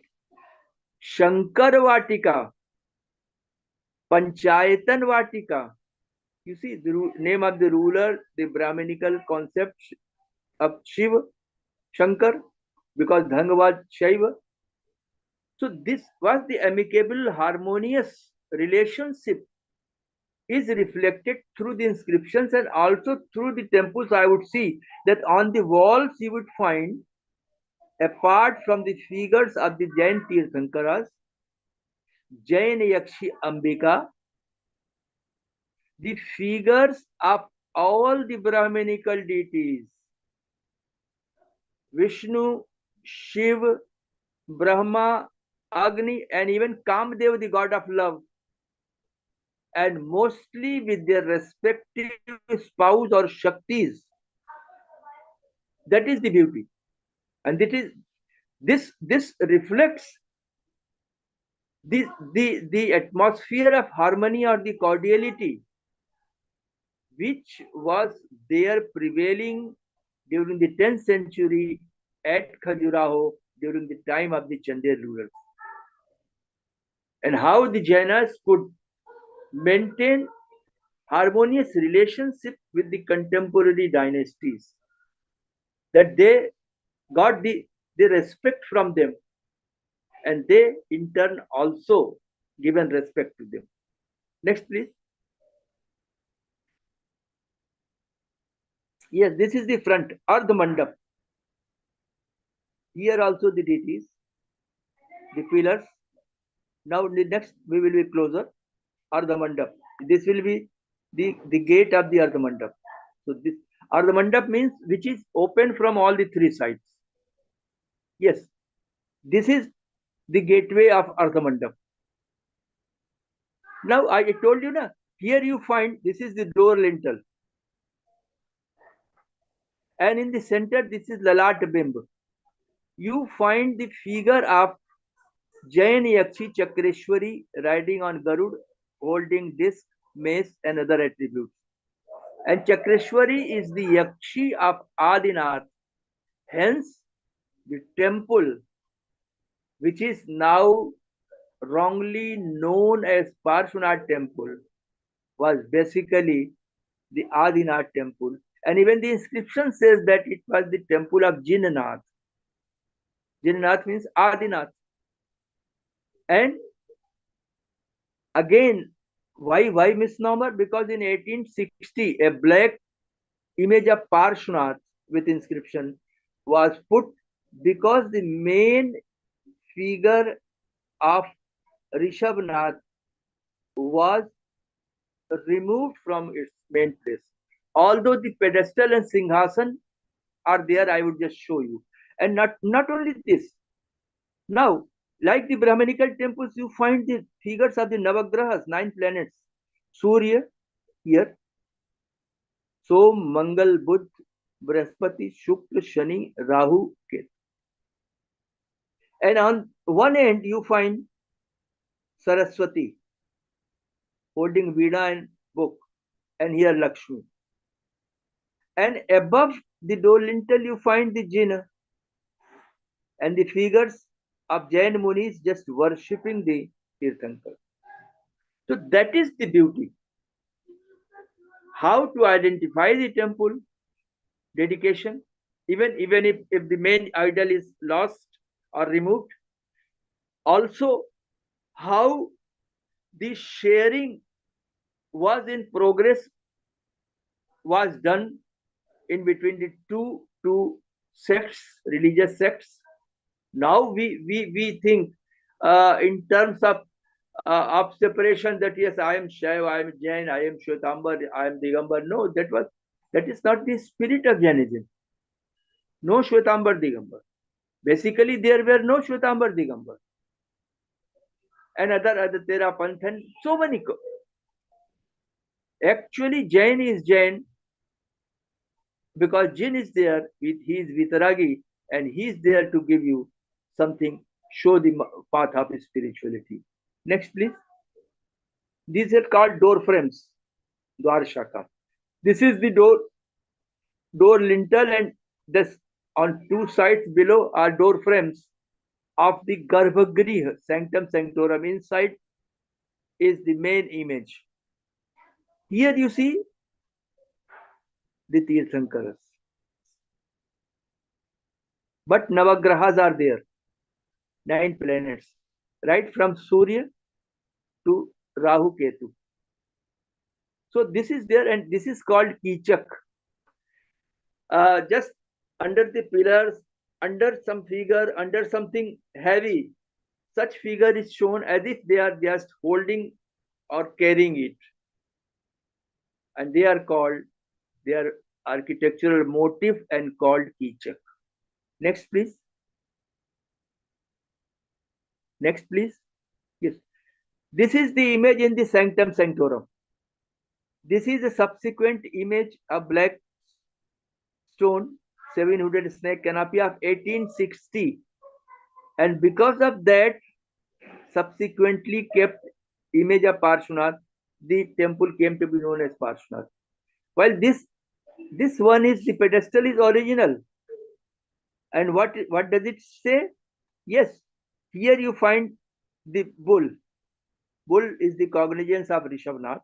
Shankarvatika, Panchayatan Vatika. You see the name of the ruler, the Brahminical concept of Shiva, Shankar, because Dhang was Shaiva. So this was the amicable, harmonious relationship is reflected through the inscriptions and also through the temples. I would see that on the walls you would find, apart from the figures of the Jain Tirthankaras, Jain Yakshi Ambika, the figures of all the Brahminical deities, Vishnu, Shiv, Brahma, Agni, and even Kamdev, the god of love, and mostly with their respective spouse or Shaktis. That is the beauty. And it is this reflects the atmosphere of harmony or the cordiality which was there prevailing during the 10th century at Khajuraho during the time of the Chandel rulers. And how the Jainas could maintain harmonious relationship with the contemporary dynasties, that they got the respect from them, and they in turn also given respect to them. Next, please. Yes, this is the front or the mandap. Here also the deities, the pillars. Now the next we will be closer, Ardha Mandap. This will be the gate of the Ardha Mandap. So this Ardha Mandap means which is open from all the three sides. Yes, this is the gateway of Ardha Mandap. Now I told you, here you find this is the door lintel. And in the center, this is Lalat Bimb. You find the figure of Jain Yakshi Chakreshwari riding on Garud, holding disc, mace, and other attributes. And Chakreshwari is the Yakshi of Adinath. Hence, the temple, which is now wrongly known as Parshvanath temple, was basically the Adinath temple. And even the inscription says that it was the temple of Jinnanath. Jinnanath means Adinath. And again, why misnomer? Because in 1860, a black image of Parshvanath with inscription was put because the main figure of Rishabhnath was removed from its main place. Although the pedestal and Singhasan are there, I would just show you. And not only this. Now, like the Brahminical temples, you find the figures of the Navagrahas, 9 planets. Surya, here. So, Mangal, Budh, Brahaspati, Shukra, Shani, Rahu, Ketu. And on one end, you find Saraswati holding Veena and book, and here Lakshmi. And above the door lintel, you find the Jaina and the figures of Jain Munis just worshipping the Tirthankar. So that is the beauty. How to identify the temple dedication, even if the main idol is lost or removed. Also, how the sharing was in progress, was done in between the two sects, religious sects. Now we think in terms of separation, that yes, I am Shaiva, I am Jain, I am Shwetambar, I am Digambar. No, that is not the spirit of Jainism. No Shwetambar Digambar. Basically, there were no Shwetambar Digambar. And other Tera Panth and so many. Actually, Jain is Jain because Jin is there, he is Vitaragi, and he is there to give you something, show the path of spirituality. Next, please. These are called door frames, Dwar Shaka. This is the door lintel, and this on two sides below are door frames of the Garbhagriha, sanctum sanctorum. Inside is the main image. Here you see the Tirthankaras. But Navagrahas are there, 9 planets, right from Surya to Rahu Ketu. So this is there, and this is called Kichak. Just under the pillars, under some figure, under something heavy, such figure is shown as if they are just holding or carrying it, and they are called their architectural motif and called Kichak. Next, please. Next, please. Yes. This is the image in the Sanctum Sanctorum. This is a subsequent image of black stone, seven-hooded snake canopy of 1860. And because of that, subsequently kept image of Parshvanath, the temple came to be known as Parshvanath. While this one is the pedestal is original. And what does it say? Yes, here you find the bull. Bull is the cognizance of Rishabhnath.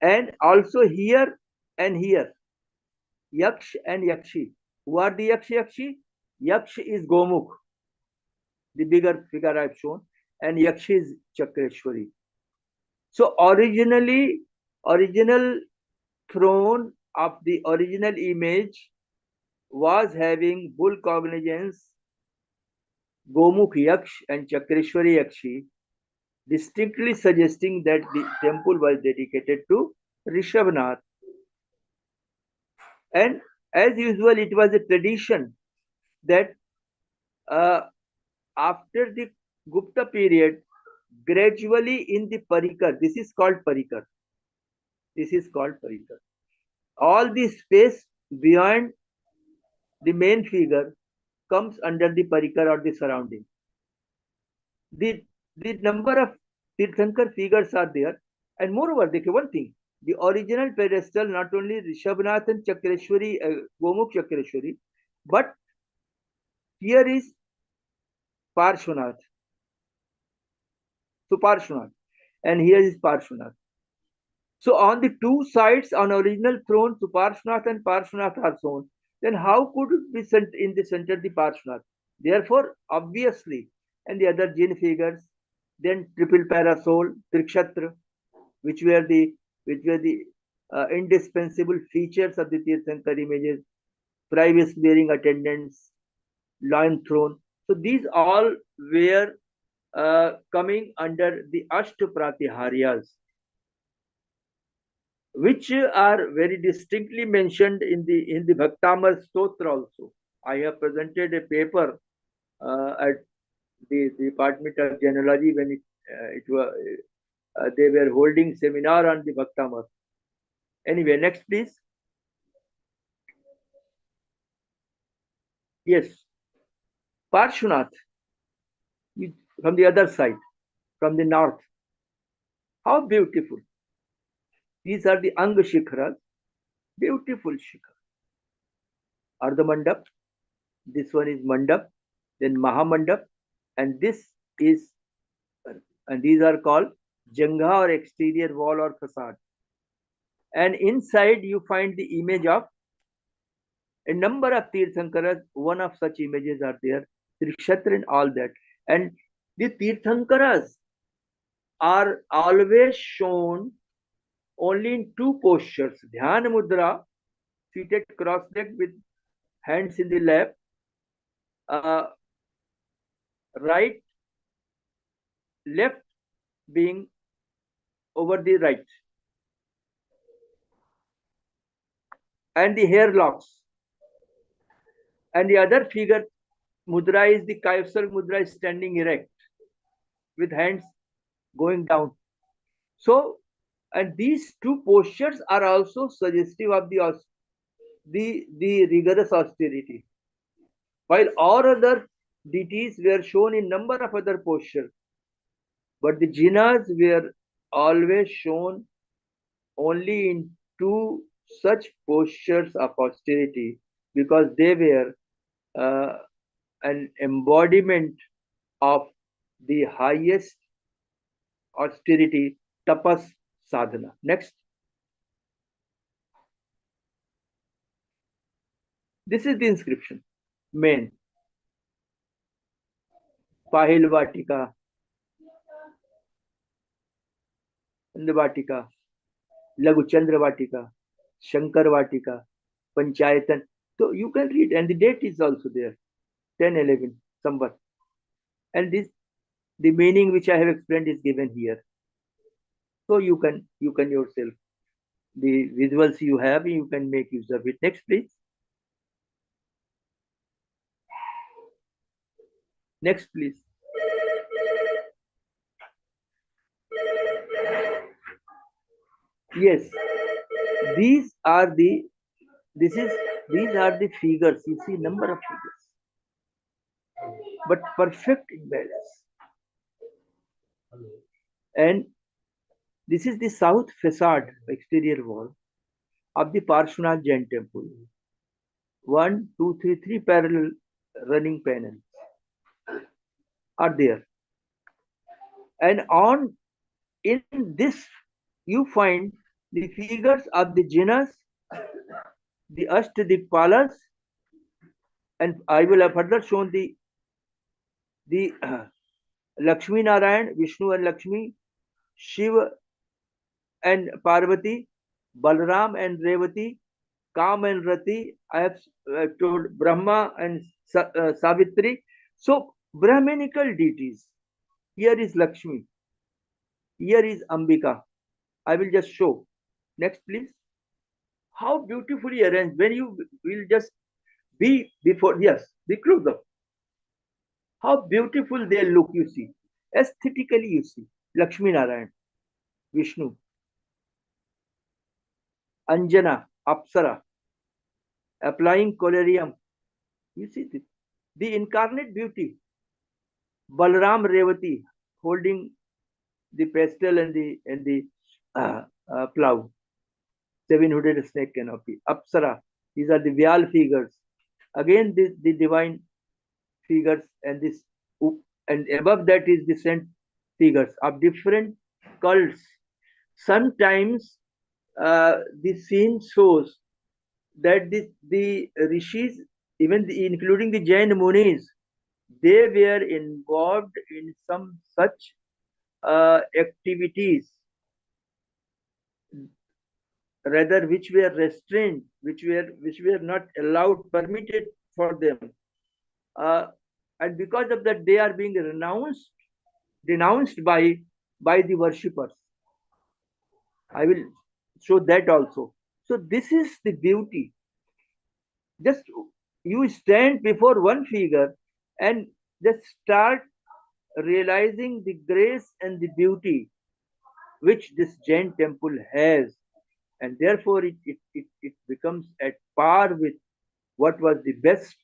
And also here and here, Yaksh and Yakshi. Who are the Yaksh Yakshi? Yaksh is Gomukh, the bigger figure I've shown, and Yakshi is Chakreshwari. So original throne of the original image was having bull cognizance, Gomukh Yaksh and Chakreshwari Yakshi, distinctly suggesting that the temple was dedicated to Rishabhnath. And as usual, it was a tradition that after the Gupta period, gradually in the Parikar, this is called Parikar. This is called Parikar. All the space beyond the main figure comes under the Parikar or the surrounding. The number of Tirthankar figures are there. And moreover, one thing, the original pedestal, not only Rishabhnath and Chakreshwari, Gomukh Chakreshwari, but here is Parshvanath. So Parshvanath. And here is Parshvanath. So on the two sides, on original throne, so Parshvanath and Parshvanath are shown. Then how could it be sent in the center the Parshvanath? Therefore, obviously, and the other Jin figures, then triple parasol, Trikshatra, which were the indispensable features of the Tirthankar images, privacy bearing attendants, lion throne. So these all were coming under the Ashtapratiharias, which are very distinctly mentioned in the Bhaktamar Stotra also. I have presented a paper at the Department of Jainology when it was they were holding seminar on the Bhaktamar. Anyway, next please. Yes, Parshvanath from the other side, from the north. How beautiful! These are the Anga Shikharas, beautiful Shikhar. Ardha Mandap, this one is Mandap, then Mahamandap, and this is, and these are called Jangha or exterior wall or facade. And inside you find the image of a number of Tirthankaras. One of such images are there, Trikshatra and all that. And the Tirthankaras are always shown only in two postures, Dhyana Mudra, seated cross-legged with hands in the lap, right, left being over the right, and the hair locks. And the other figure, Mudra, is the Kausal Mudra, is standing erect with hands going down. So, and these two postures are also suggestive of the rigorous austerity. While all other deities were shown in number of other postures, but the Jinas were always shown only in two such postures of austerity, because they were an embodiment of the highest austerity, tapas sadhana. Next. This is the inscription. Main. Pahil Vatika. In the Vatika. Lagu Chandra Vatika, Shankar Vatika, Panchayatan. So you can read, and the date is also there, 10/11, Samvat. And this, the meaning which I have explained is given here. So you can yourself, the visuals you have, you can make use of it. Next, please. Next, please. Yes, these are the these are the figures. You see number of figures, but perfect imbalance. And this is the south facade exterior wall of the Parshvanath Jain temple. One, two, three parallel running panels are there. And on in this, you find the figures of the Jainas, the Ashtadikpalas, and I will have further shown the Lakshmi Narayan, Vishnu and Lakshmi, Shiva and Parvati, Balram and Revati, Kam and Rati. I have told Brahma and Savitri. So Brahmanical deities. Here is Lakshmi. Here is Ambika. I will just show. Next, please. How beautifully arranged. When you will just be before, yes, be close up. How beautiful they look, you see. Aesthetically, you see. Lakshmi Narayan, Vishnu, Anjana, Apsara, applying collyrium. You see the incarnate beauty. Balram Revati holding the pestle and the plow. Seven-hooded snake canopy. Apsara. These are the Vyal figures. Again, the divine figures, and this, and above that is the saint figures of different cults. Sometimes the scene shows that the rishis, even including the Jain Munis, they were involved in some such activities, rather which were restrained, which were not allowed, permitted for them, uh, and because of that, they are being denounced by the worshippers. I will show that also. So this is the beauty. Just you stand before one figure and just start realizing the grace and the beauty which this Jain temple has, and therefore it becomes at par with what was the best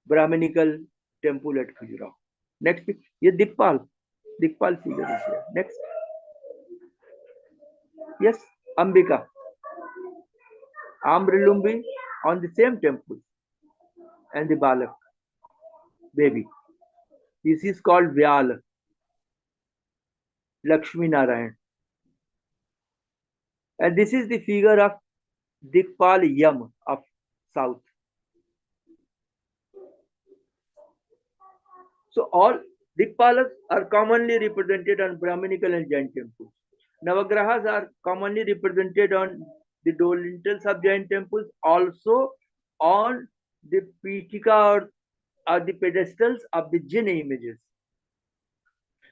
Brahminical temple at Khajuraho. Next, ये Dikpal figure is here. Next, yes, Ambika, Amrilumbi on the same temple, and the Balak, baby. This is called Vyal, Lakshmi Narayan. And this is the figure of Dikpal Yam of South. So all Dikpalas are commonly represented on Brahminical and Jain temples. Navagrahas are commonly represented on the door lintels of Jain temples, also on the Pitika or the pedestals of the Jain images.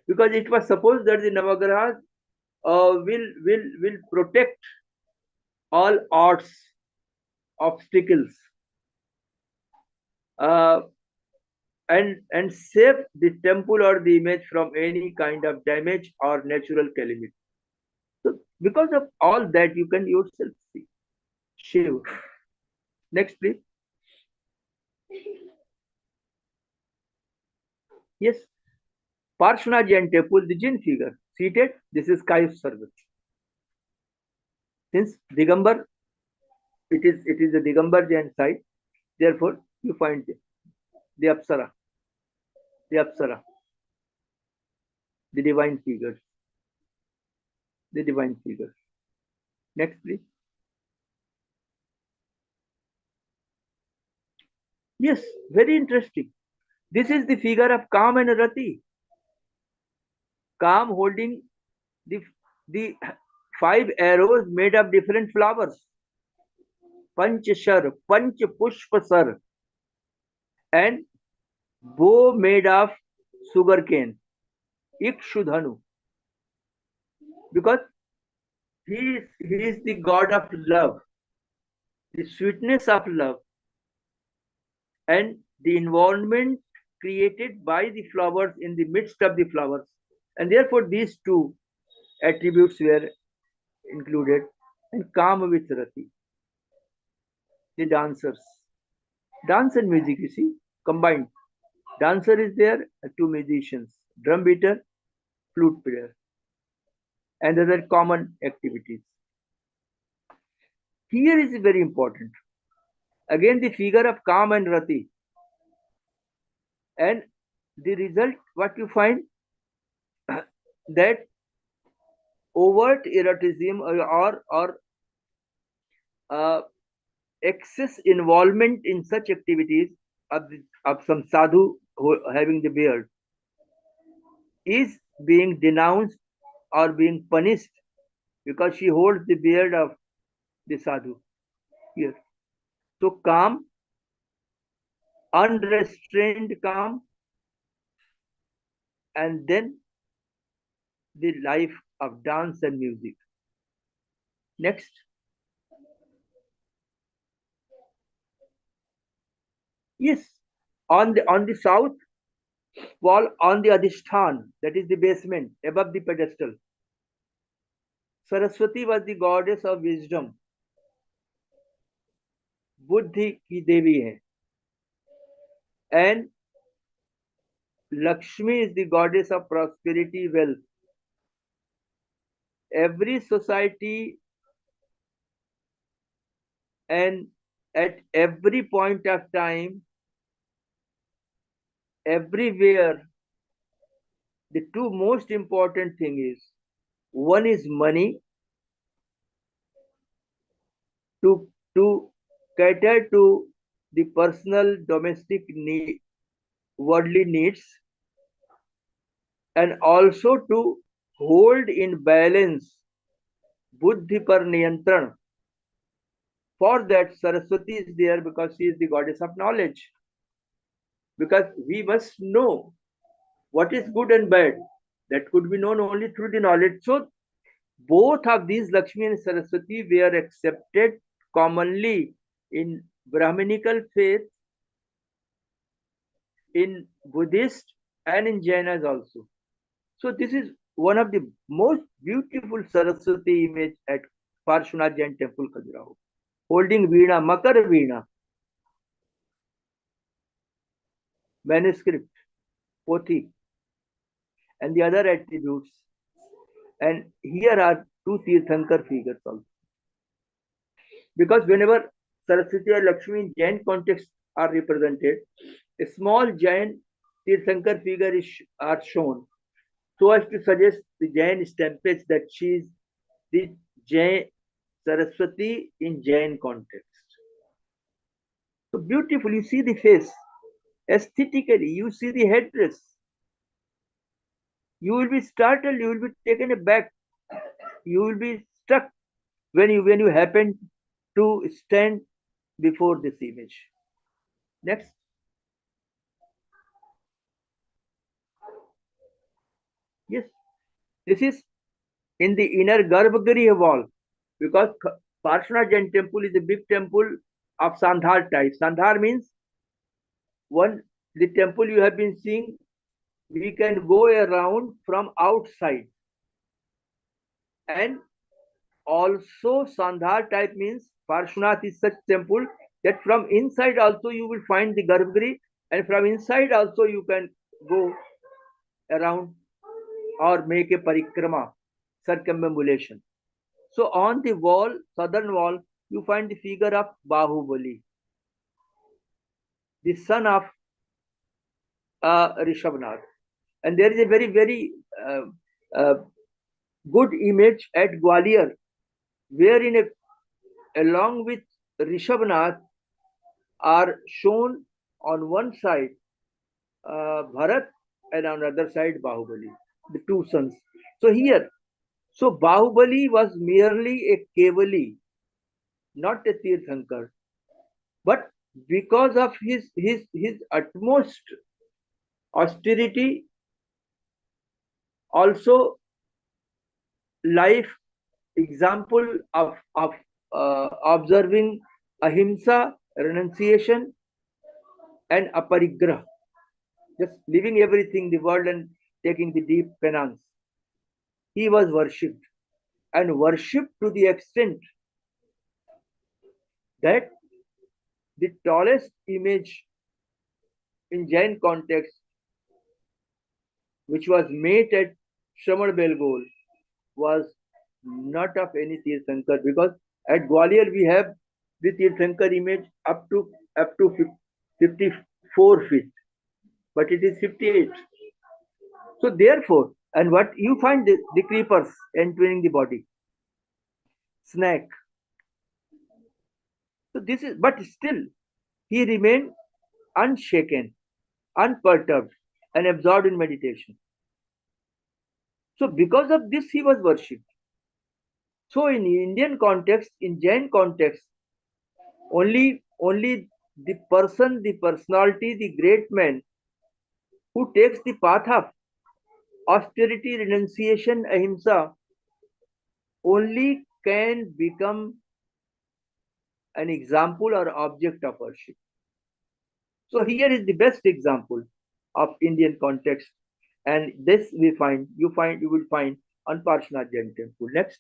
Because it was supposed that the Navagrahas will protect all odds, obstacles, uh, and save the temple or the image from any kind of damage or natural calamity. So because of all that, you can yourself see. Shiva. Next, please. Yes. Parshvanath Jain temple, the Jain figure. Seated, this is Kayus service. Since Digambar, it is a Digambar Jain site, therefore you find the Apsara, the divine figures. The divine figures. Next, please. Yes, very interesting. This is the figure of Kam and Rati. Kam holding the 5 arrows made of different flowers. Panchashar, Panch Pushpasar, and bow made of sugarcane. Ikshudhanu. Because he is the god of love, the sweetness of love, and the environment created by the flowers in the midst of the flowers. And therefore, these two attributes were included. And Kama with Rati, the dancers. Dance and music, you see, combined. Dancer is there, two musicians, drum beater, flute player, and other common activities. Here is very important. Again, the figure of Kam and Rati. And the result, what you find, that overt eroticism or excess involvement in such activities of some sadhu having the beard is being denounced or being punished because she holds the beard of the sadhu here. So calm, unrestrained calm, and then the life of dance and music. Next. Yes, on the south wall, on the Adhisthan, that is the basement, above the pedestal, Saraswati was the goddess of wisdom. Buddhi ki Devi hai. And Lakshmi is the goddess of prosperity, wealth. Every society and at every point of time, everywhere, the two most important thing is, one is money to cater to the personal domestic worldly needs, and also to hold in balance buddhi par niyantran. For that, Saraswati is there because she is the goddess of knowledge. Because we must know what is good and bad. That could be known only through the knowledge. So both of these, Lakshmi and Saraswati, were accepted commonly in Brahminical faith, in Buddhist, and in Jainas also. So this is one of the most beautiful Saraswati image at Parshvanath Jain Temple, Khajuraho, holding Veena, Makar Veena, manuscript, Pothi, and the other attributes. And here are two Tirthankar figures also. Because whenever Saraswati or Lakshmi in Jain context are represented, a small Jain Tirthankar figure are shown so as to suggest the Jain stampage that she is the Jain Saraswati in Jain context. So beautiful, you see the face. Aesthetically, you see the headdress. You will be startled, you will be taken aback, you will be struck when you happen to stand before this image. Next. Yes, this is in the inner Garbhagriha wall, because Parshvanath Jain temple is a big temple of Sandhar type. Sandhar means the temple you have been seeing, we can go around from outside. And also Sandhar type means Parshvanath is such temple that from inside also you will find the Garbhagriha, and from inside also you can go around or make a parikrama, circumambulation. So on the wall, southern wall, you find the figure of Bahubali, the son of Rishabhnath. And there is a very, very good image at Gwalior, wherein along with Rishabhnath are shown on one side Bharat and on the other side Bahubali, the two sons. So here, So Bahubali was merely a Kevali, not a Tirthankar. But because of his utmost austerity, also life example of observing ahimsa, renunciation, and aparigrah, just leaving everything, the world, and taking the deep penance. He was worshipped, and worshipped to the extent that the tallest image in Jain context, which was made at Shraman Belgol, was not of any Tirthankar, because at Gwalior we have the Tirthankar image up to 54 feet, but it is 58. So therefore, and what you find the creepers entering the body, snake. So this is, but still he remained unshaken, unperturbed, and absorbed in meditation. So because of this, he was worshipped. So in Indian context, in Jain context, only the person, the personality, the great man who takes the path of austerity, renunciation, ahimsa, only can become an example or object of worship. So here is the best example of Indian context, and this you will find on Parshanath Jain temple. Next,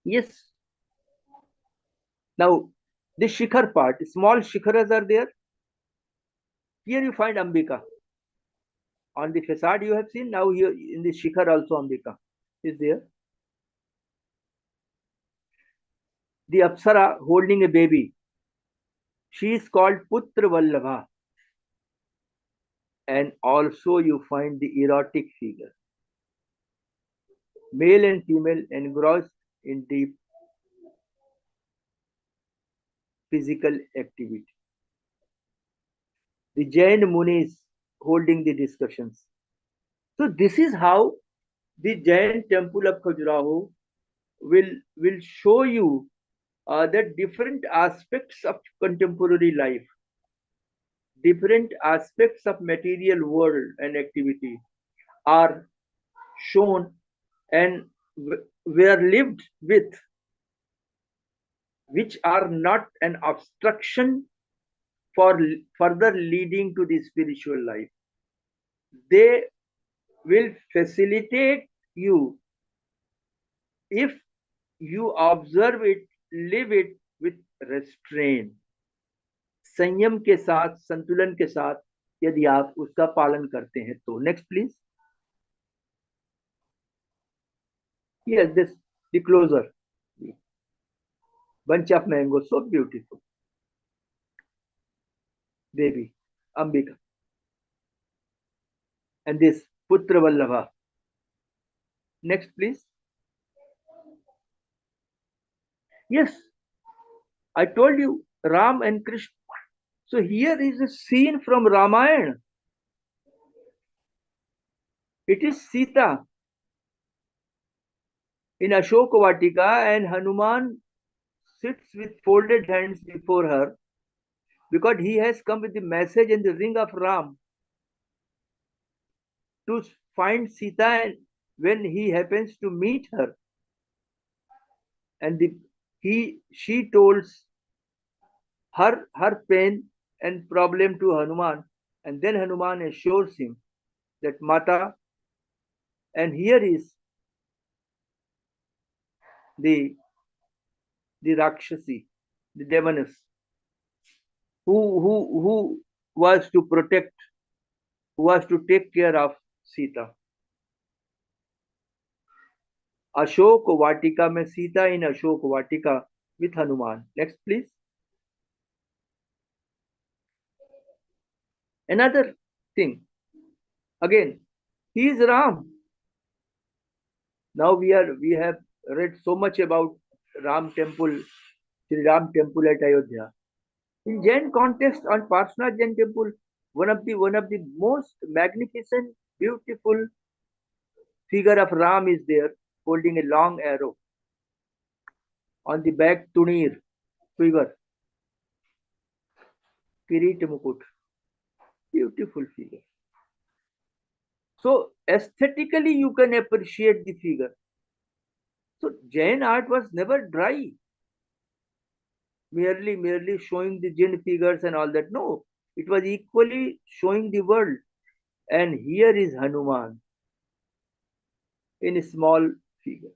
yes. Now the shikhar part, small shikharas are there. Here you find Ambika. On the facade you have seen, now here in the shikhar also Ambika is there. The Apsara holding a baby. She is called Putra Vallabha. And also you find the erotic figure. Male and female engrossed in deep physical activity. The Jain Munis holding the discussions. So this is how the Jain temple of Khajuraho will show you that different aspects of contemporary life, different aspects of material world and activity are shown and were lived with, which are not an obstruction for further leading to the spiritual life. They will facilitate you if you observe it, live it with restraint, संयम के साथ, संतुलन के साथ यदि आप उसका पालन करते हैं तो. Next please. Yes, this the closer, bunch of mangoes, so beautiful. Baby, Ambika. And this Putra Vallabha. Next, please. Yes, I told you Ram and Krishna. So here is a scene from Ramayana. It is Sita in Ashoka Vatika, and Hanuman sits with folded hands before her because he has come with the message and the ring of Ram to find Sita, and when he happens to meet her, and she tells her pain and problem to Hanuman, and then Hanuman assures him that Mata, and here is the Rakshasi, the demoness, who was to protect, who was to take care of Sita. Ashok Vatika mein Sita in Ashok Vatika with Hanuman. Next, please. Another thing. Again, he is Ram. Now we have read so much about Ram temple, Sri Ram temple at Ayodhya. In Jain context, on Parshanath Jain temple, one of the most magnificent beautiful figure of Ram is there, holding a long arrow. On the back, Tunir, quiver, Kirit Mukut, beautiful figure. So aesthetically, you can appreciate the figure. So Jain art was never dry, merely showing the Jinn figures and all that. No, it was equally showing the world. And here is Hanuman in a small figure.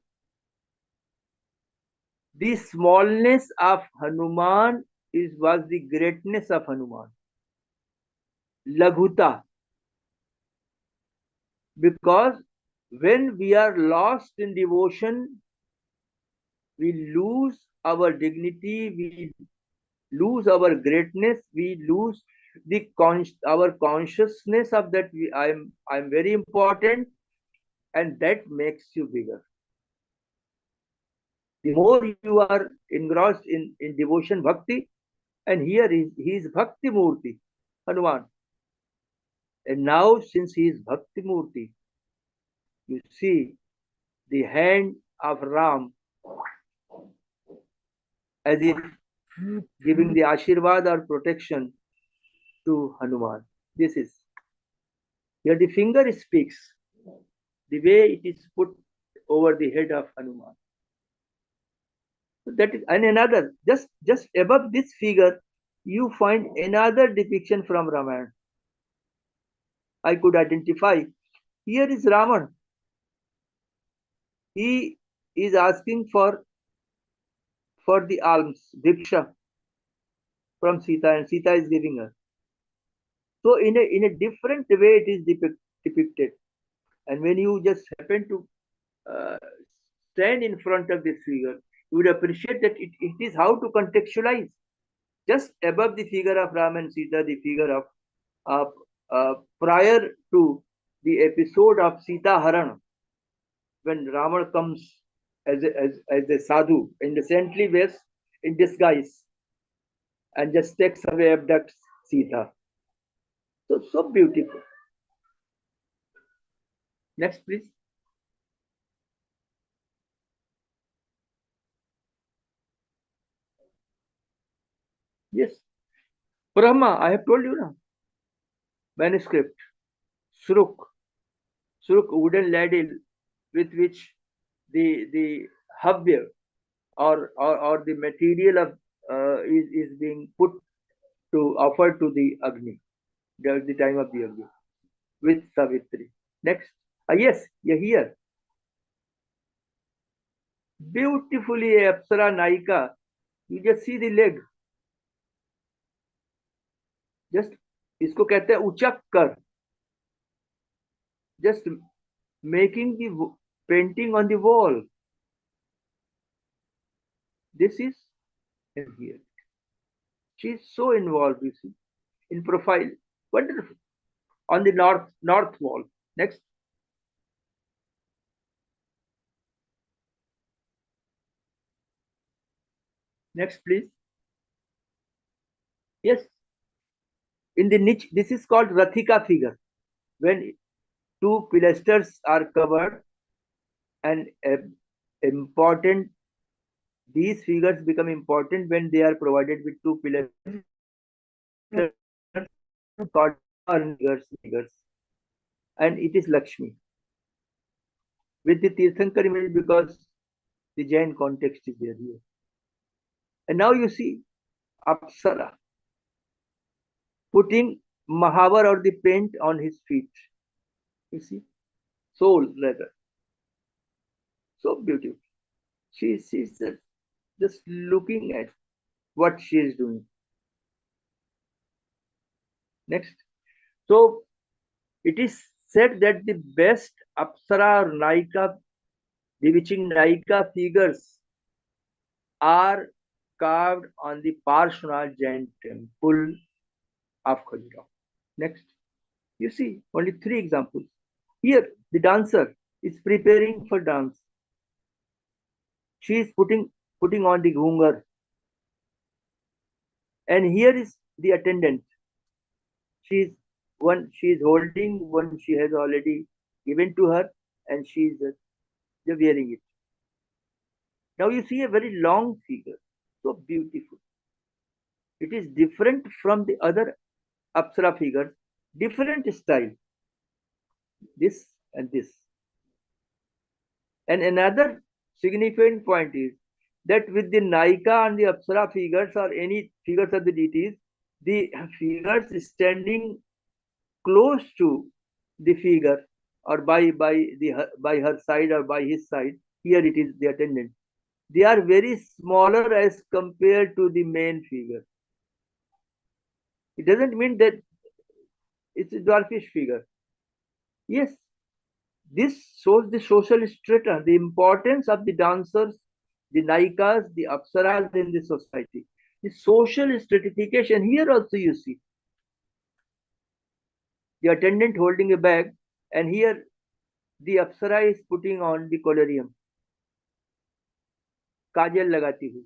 The smallness of Hanuman was the greatness of Hanuman. Laghuta. Because when we are lost in devotion, we lose our dignity, we lose our greatness, we lose our consciousness of that I'm very important, and that makes you bigger. The more you are engrossed in devotion, bhakti, and here he is Bhakti Murti, Hanuman. And now, since he is Bhakti Murti, you see the hand of Ram as if giving the Ashirvad or protection to Hanuman. This is here the finger speaks, the way it is put over the head of Hanuman. So that is, and another, just above this figure, you find another depiction from Ramayana. I could identify. Here is Raman. He is asking for the alms, Diksha from Sita, and Sita is giving her. So in a different way it is depicted. And when you just happen to uh, stand in front of this figure, you would appreciate that it is how to contextualize. Just above the figure of Ram and Sita, the figure of prior to the episode of Sita Haran, when Ravan comes as a sadhu in the saintly ways in disguise and just takes away, abducts Sita. So beautiful. Next, please. Yes. Brahma, I have told you now. Manuscript. Sruk. Sruk, wooden ladle with which the havya or the material of is being put to offer to the Agni. At the time of the Agni. With Savitri. Next. Yes, you're here. Beautifully Apsara Naika. You just see the leg. Just इसको कहते हैं उचक कर. Just making the painting on the wall. This is here. She is so involved, you see, in profile. Wonderful. On the north wall. Next. Next, please. Yes. In the niche, this is called Rathika figure. When two pilasters are covered, and important, these figures become important when they are provided with two pilasters called figures. And it is Lakshmi. With the Tirthankar image, because the Jain context is there here. And now you see Apsara putting Mahavar or the paint on his feet. You see? Soul leather. So beautiful. She's just looking at what she is doing. Next. So it is said that the best Apsara or Naika, bewitching Naika figures are carved on the Parshvanath Jain temple of Khajuraho. Next. You see, only 3 examples. Here, the dancer is preparing for dance. She is putting on the ghungar. And here is the attendant. She is One she is holding, one she has already given to her, and she is wearing it. Now you see a very long figure, so beautiful. It is different from the other Apsara figures, different style, this and this. And another significant point is that with the Naika and the Apsara figures or any figures of the deities, the figures standing close to the figure or by her side or by his side, here it is the attendant. They are very smaller as compared to the main figure. It doesn't mean that it's a dwarfish figure. Yes, this shows the social strata, the importance of the dancers, the naikas, the apsaras in the society. The social stratification here also you see. The attendant holding a bag, and here the apsara is putting on the colorium, काजल लगाती हुई.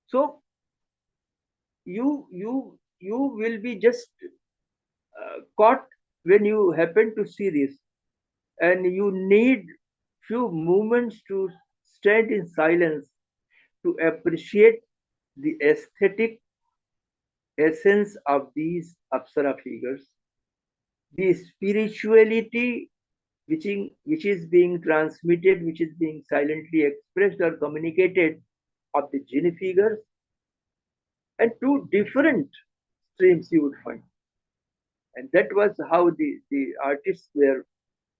So you will be just caught when you happen to see this, and you need few moments to stand in silence to appreciate the aesthetic essence of these apsara figures, the spirituality which is being transmitted, which is being silently expressed or communicated of the genie figures, and two different streams you would find. And that was how the artists were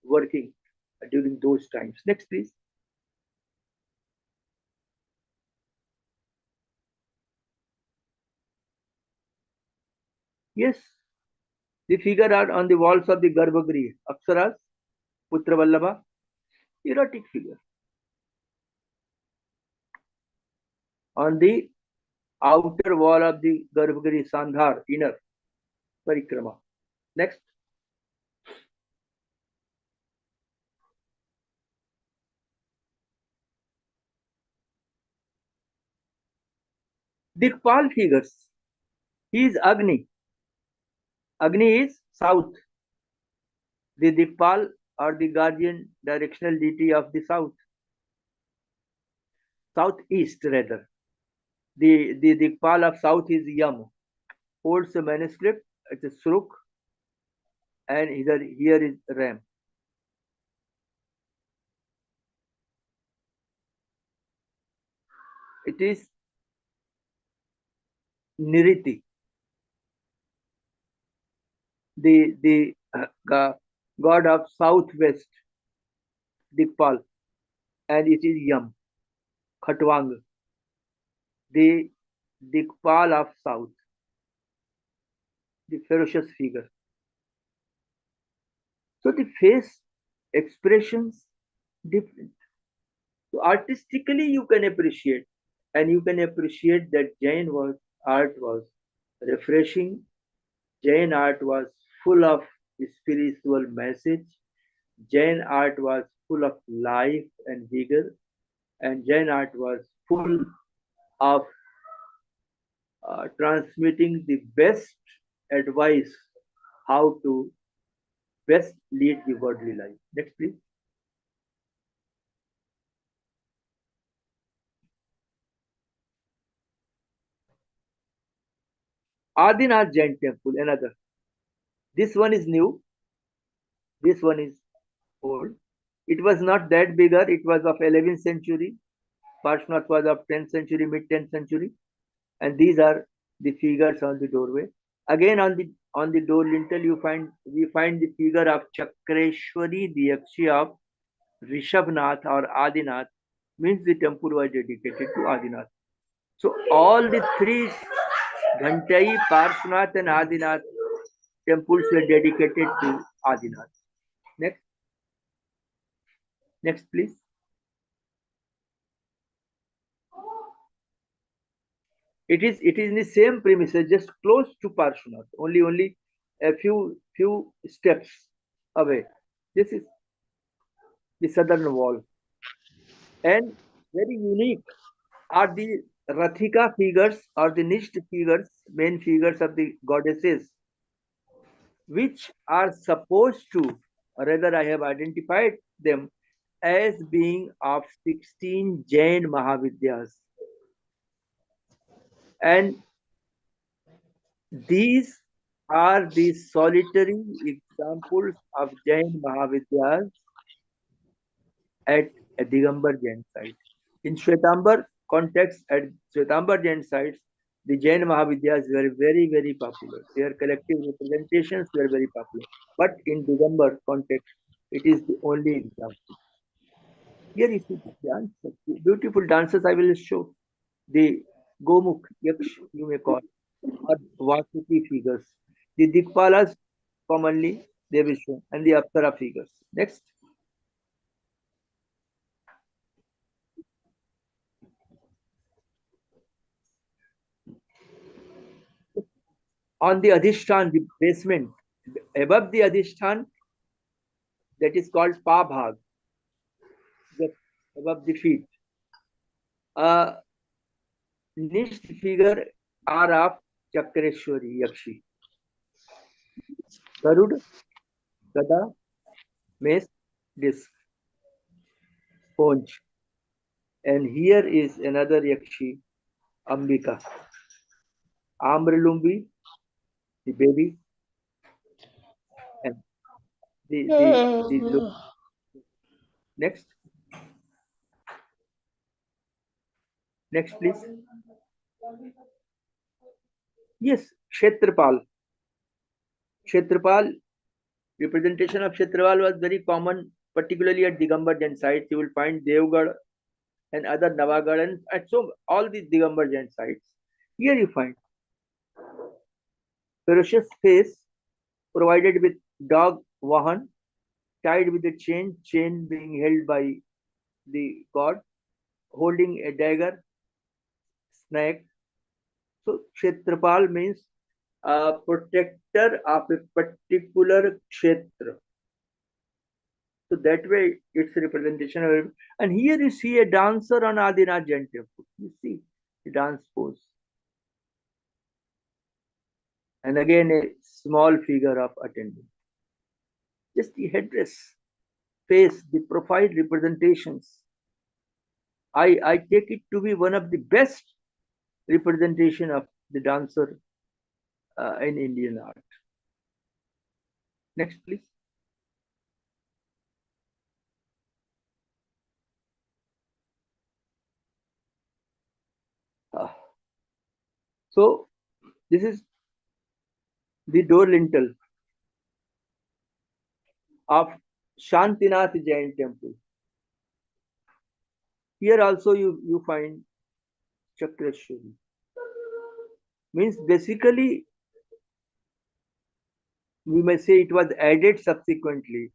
working during those times. Next, please. Yes, the figure are on the walls of the Garbhagriha. Apsaras, Putra Vallabha, erotic figure. On the outer wall of the Garbhagriha Sandhar, inner Parikrama. Next. Dikpal figures. He is Agni. Agni is south. The Dikpal or the guardian directional deity of the south. Southeast rather. The Dikpal of south is Yam. Holds a manuscript. It's a Sruk. And here is Ram. It is Niriti. The god of southwest, Dikpal, and it is Yam, Khatwang, the Dikpal of south, the ferocious figure. So the face expressions different. So artistically you can appreciate, and you can appreciate that art was refreshing. Jain art was full of spiritual message. Jain art was full of life and vigor, and Jain art was full of transmitting the best advice how to best lead the worldly life. Next, please. Adinath Jain Temple, another. This one is new. This one is old. It was not that bigger. It was of 11th century. Parshnath was of 10th century, mid 10th century. And these are the figures on the doorway. Again, on the door lintel, we find the figure of Chakreshwari, the Yakshi of Rishabhnath or Adinath, means the temple was dedicated to Adinath. So all the three Ghantai, Parshnath, and Adinath temples were dedicated to Adinath. Next, next, please. It is in the same premises, just close to Parshnath, only a few steps away. This is the southern wall, and very unique are the Rathika figures or the niched figures, main figures of the goddesses which are supposed to, or rather I have identified them as being of 16 Jain Mahavidyas. And these are the solitary examples of Jain Mahavidyas at a Digambar Jain site. In Shwetambar context, at Shwetambar Jain sites, the Jain Mahavidyas were very, very popular. Their collective representations were very popular. But in Digambar context, it is the only example. Here you see the dance, beautiful dances I will show. The Gomukh, Yaksh, you may call, or Vasuki figures. The Dikpalas, commonly, they will show, and the Apsara figures. Next. On the Adhishtan, the basement, above the Adhishtan, that is called Pabhag, just above the feet. Niched figure are of Chakreshwari Yakshi. Garud, Gada, Mace, Disc, Ponch. And here is another Yakshi, Ambika. Amralumbi, the baby, and the next. Next, please. Yes, Kshetrapal. Kshetrapal, representation of Kshetrapal was very common, particularly at Digambar Jain sites. You will find Devgarh and other Navagarh and so all the Digambar Jain sites. Here you find ferocious face provided with dog Vahan, tied with a chain being held by the god, holding a dagger, snake. So Kshetrapal means a protector of a particular kshetra. So that way it's a representation of it. And here you see a dancer on Adinath Jain temple. You see the dance pose. And again a small figure of attendant. Just the headdress, face, the profile representations. I take it to be one of the best representation of the dancer in Indian art. Next, please. So this is the door lintel of Shantinath Jain temple. Here also you find Chakreshwari. Means basically we may say it was added subsequently,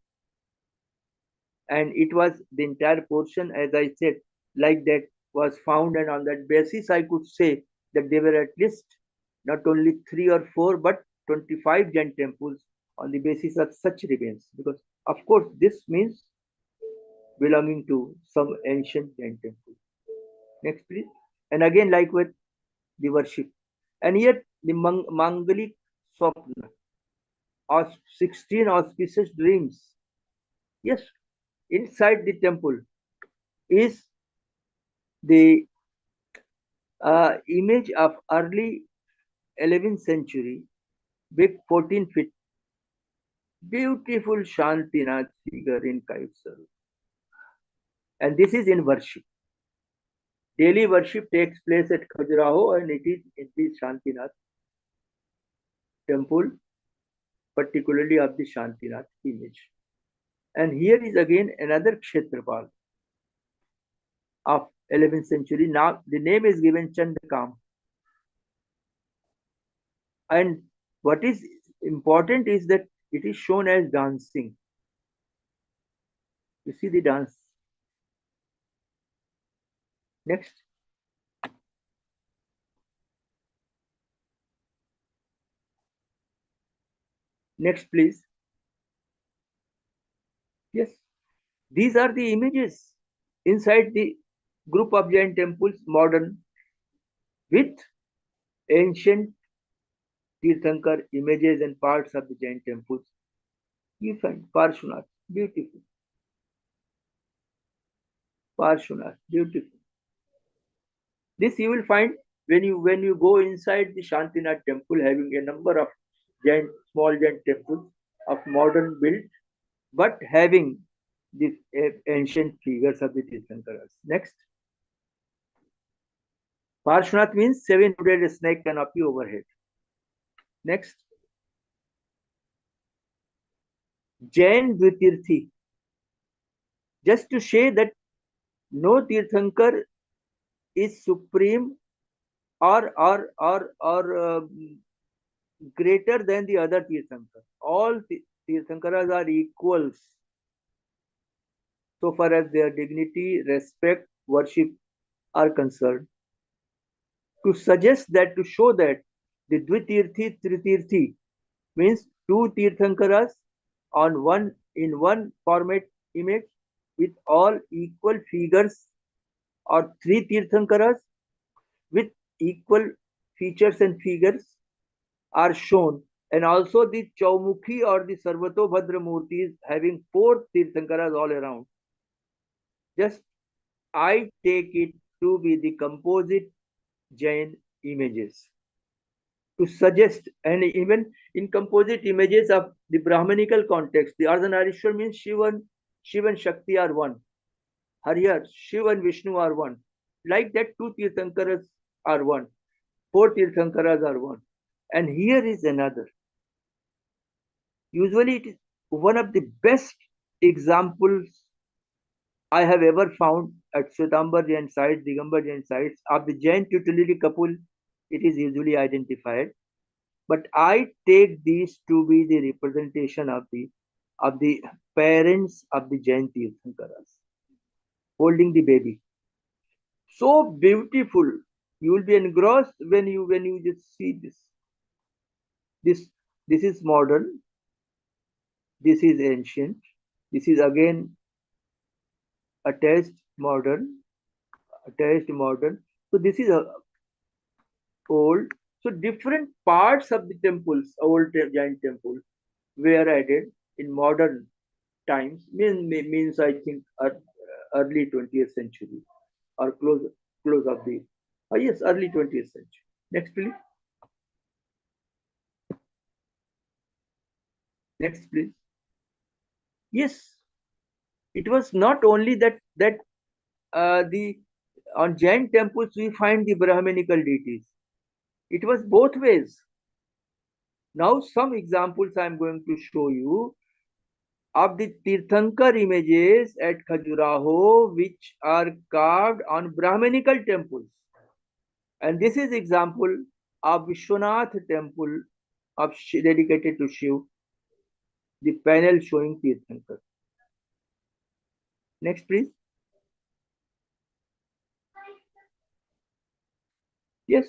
and it was the entire portion, as I said, like that was found, and on that basis I could say that there were at least not only 3 or 4 but 25 Jain temples on the basis of such remains, because of course this means belonging to some ancient Jain temple. Next, please. And again, like with the worship, and yet the Mangalik Swapna, or 16 auspicious dreams. Yes, inside the temple is the image of early 11th century, big 14 feet, beautiful Shantinath figure in Kaivsar. And this is in worship. Daily worship takes place at Khajuraho, and it is in the Shantinath temple, particularly of the Shantinath image. And here is again another Kshetrapal of 11th century. Now the name is given Chandakam. And what is important is that it is shown as dancing. You see the dance. Next. Next, please. Yes. These are the images inside the group of Jain temples, modern, with ancient Tirthankar images and parts of the Jain temples. You find Parshunath, beautiful. Parshunath, beautiful. This you will find when you go inside the Shantinath temple, having a number of small Jain temples of modern build, but having these ancient figures of the Tirthankaras. Next, Parshunath means seven-hooded snake canopy overhead. Next, Jain Dvitirthi. Just to say that no Tirthankar is supreme or greater than the other Tirthankar. All Tirthankaras are equals so far as their dignity, respect, worship are concerned. To suggest that, to show that the Dvitirthi, Tritirthi means two Tirthankaras on one in one format image with all equal figures, or three Tirthankaras with equal features and figures are shown, and also the Chaumukhi or the Sarvatobhadra Murtis having four Tirthankaras all around. Just I take it to be the composite Jain images to suggest, and even in composite images of the Brahmanical context, the Ardhanarishwar means Shiva and Shakti are one. Harihar, Shiva and Vishnu are one. Like that, two Tirthankaras are one. Four Tirthankaras are one. And here is another. Usually, it is one of the best examples I have ever found at Shwetambar Jain sites, Digambar Jain sites of the Jain tutelary couple. It is usually identified, but I take these to be the representation of the parents of the Jain Tirthankaras holding the baby. So beautiful. You will be engrossed when you just see this. This is modern. This is ancient. This is again attached modern. Attached modern. So this is a old. So different parts of the temples, old Jain temples, were added in modern times. Means I think early 20th century or close of the yes, early 20th century. Next, please. Next, please. Yes, it was not only that the on Jain temples we find the Brahmanical deities. It was both ways. Now some examples I am going to show you of the Tirthankar images at Khajuraho which are carved on Brahmanical temples. And this is example of Vishwanath temple of dedicated to Shiv, the panel showing Tirthankar. Next, please. Yes,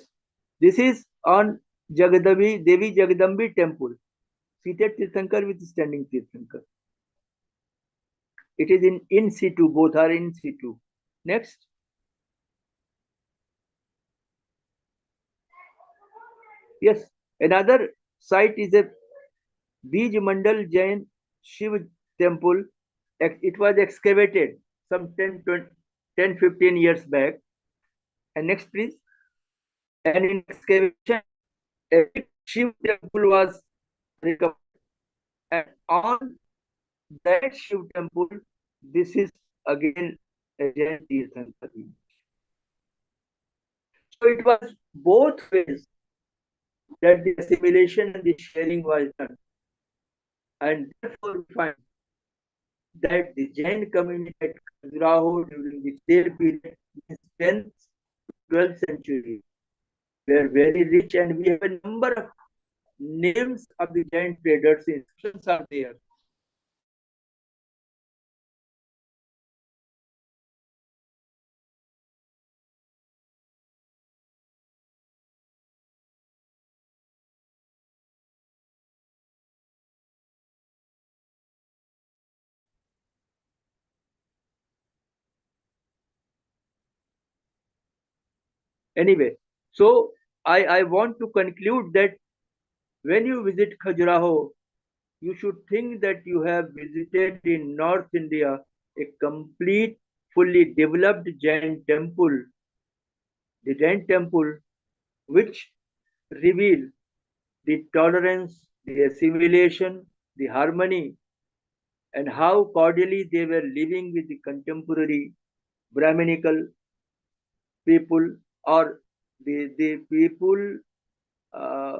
this is on Devi Jagadambi temple, seated Tirthankar with standing Tirthankar. It is in situ, both are in situ. Next. Yes, another site is a Bij Mandal Jain Shiv temple. It was excavated some 10-15 years back. And next, please. And in excavation, a big Shiv temple was recovered. And on that Shiv temple, this is again a Jain Tirthankar. So it was both ways that the assimilation and the sharing was done. And therefore, we find that the Jain community at Khajuraho during the same period, 10th to 12th century, were very rich, and we have a number of names of the Jain traders. Inscriptions are there. Anyway, so I want to conclude that When you visit Khajuraho, you should think that you have visited in North India a complete, fully developed Jain temple, the Jain temple which reveal the tolerance, the assimilation, the harmony, and how cordially they were living with the contemporary Brahminical people or the people uh,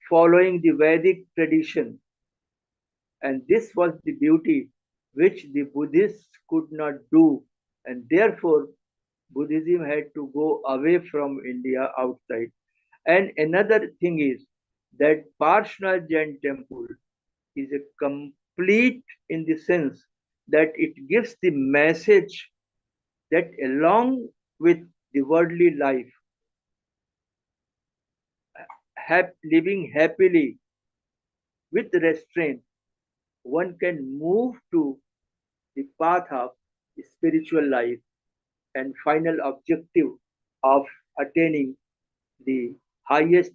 following the Vedic tradition. And this was the beauty which the Buddhists could not do. And therefore, Buddhism had to go away from India outside. And another thing is that Parshnath Jain temple is a complete in the sense that it gives the message that along with the worldly life, living happily with restraint, one can move to the path of spiritual life and final objective of attaining the highest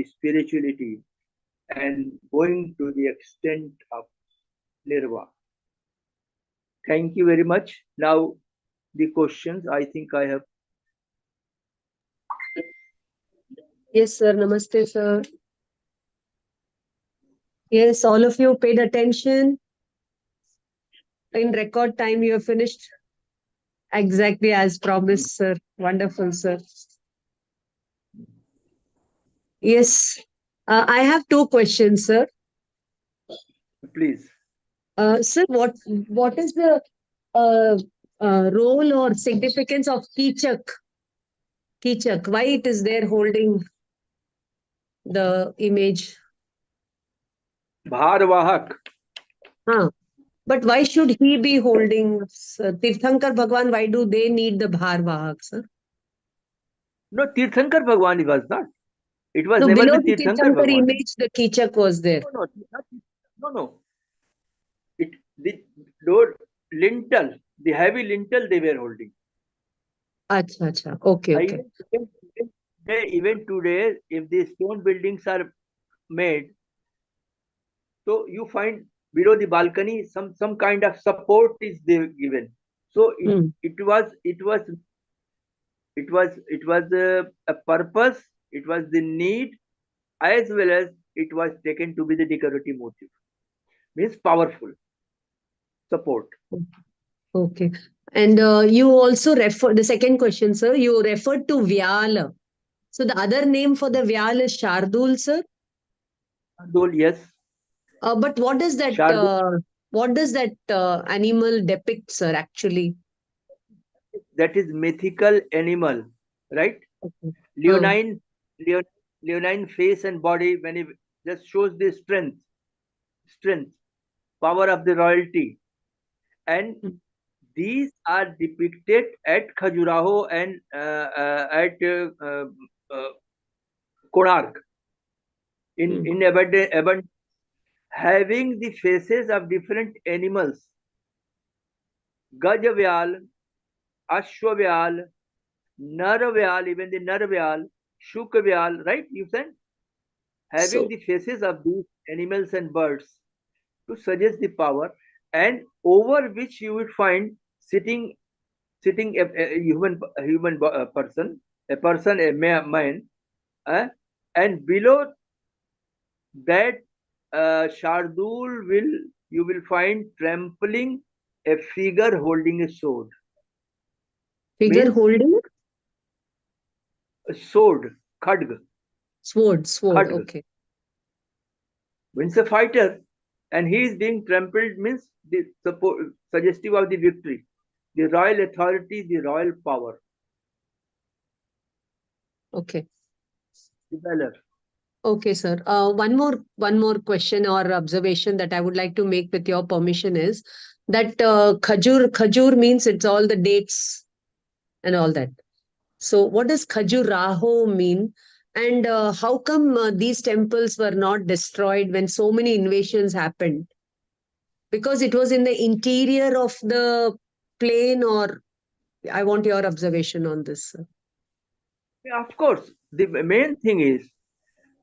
spirituality and going to the extent of nirvana. Thank you very much. Now, the questions I think I have. Yes, sir. Namaste, sir. Yes, all of you paid attention. In record time, you have finished exactly as promised, sir. Wonderful, sir. Yes. I have two questions, sir. Please. Sir, what is the uh, role or significance of Kichak? Kichak, why it is there holding the image? Bharvahak. Huh. But why should he be holding, sir? Tirthankar Bhagwan, why do they need the Bharvahak, sir? No, Tirthankar Bhagwan was not. It was No, never below the the Tirthankar Tirthankar Bhagwan. image, the Kichak was there. No, no, no. The door lintel, the heavy lintel they were holding. Acha, acha. Okay, okay. Even today, if the stone buildings are made, so you find below the balcony some kind of support is there given. So Hmm. it was a purpose. It was the need as well as it was taken to be the decorative motive. Means powerful support. Okay. And you also refer, the second question, sir, you referred to Vyal. So the other name for the Vyal is Shardul, sir. Shardul, yes. But Shardul, what does that animal depict, sir, actually? that is mythical animal, right? Okay. Leonine, leon, leonine face and body when it just shows the strength, power of the royalty, and Mm. these are depicted at Khajuraho and at uh, Konark in abundance, having the faces of different animals. Gajavyal, Ashwavyal, Naravyal, even the Naravyal, Shukavyal, right? You said having So, the faces of these animals and birds to suggest the power, and over which you would find sitting a human person, a person, a man, uh, and below that Shardul will you will find trampling a figure holding a sword. figure Means holding a sword, khadg, sword. khadg. Okay. Means a fighter, and he is being trampled means the support, suggestive of the victory, the royal authority, the royal power, Okay. the valor. Okay, sir. One more question or observation that I would like to make with your permission is that khajur means it's all the dates and all that. So, what does Khajuraho mean? And how come these temples were not destroyed when so many invasions happened? Because it was in the interior of the plain, or I want your observation on this, sir. Of course, the main thing is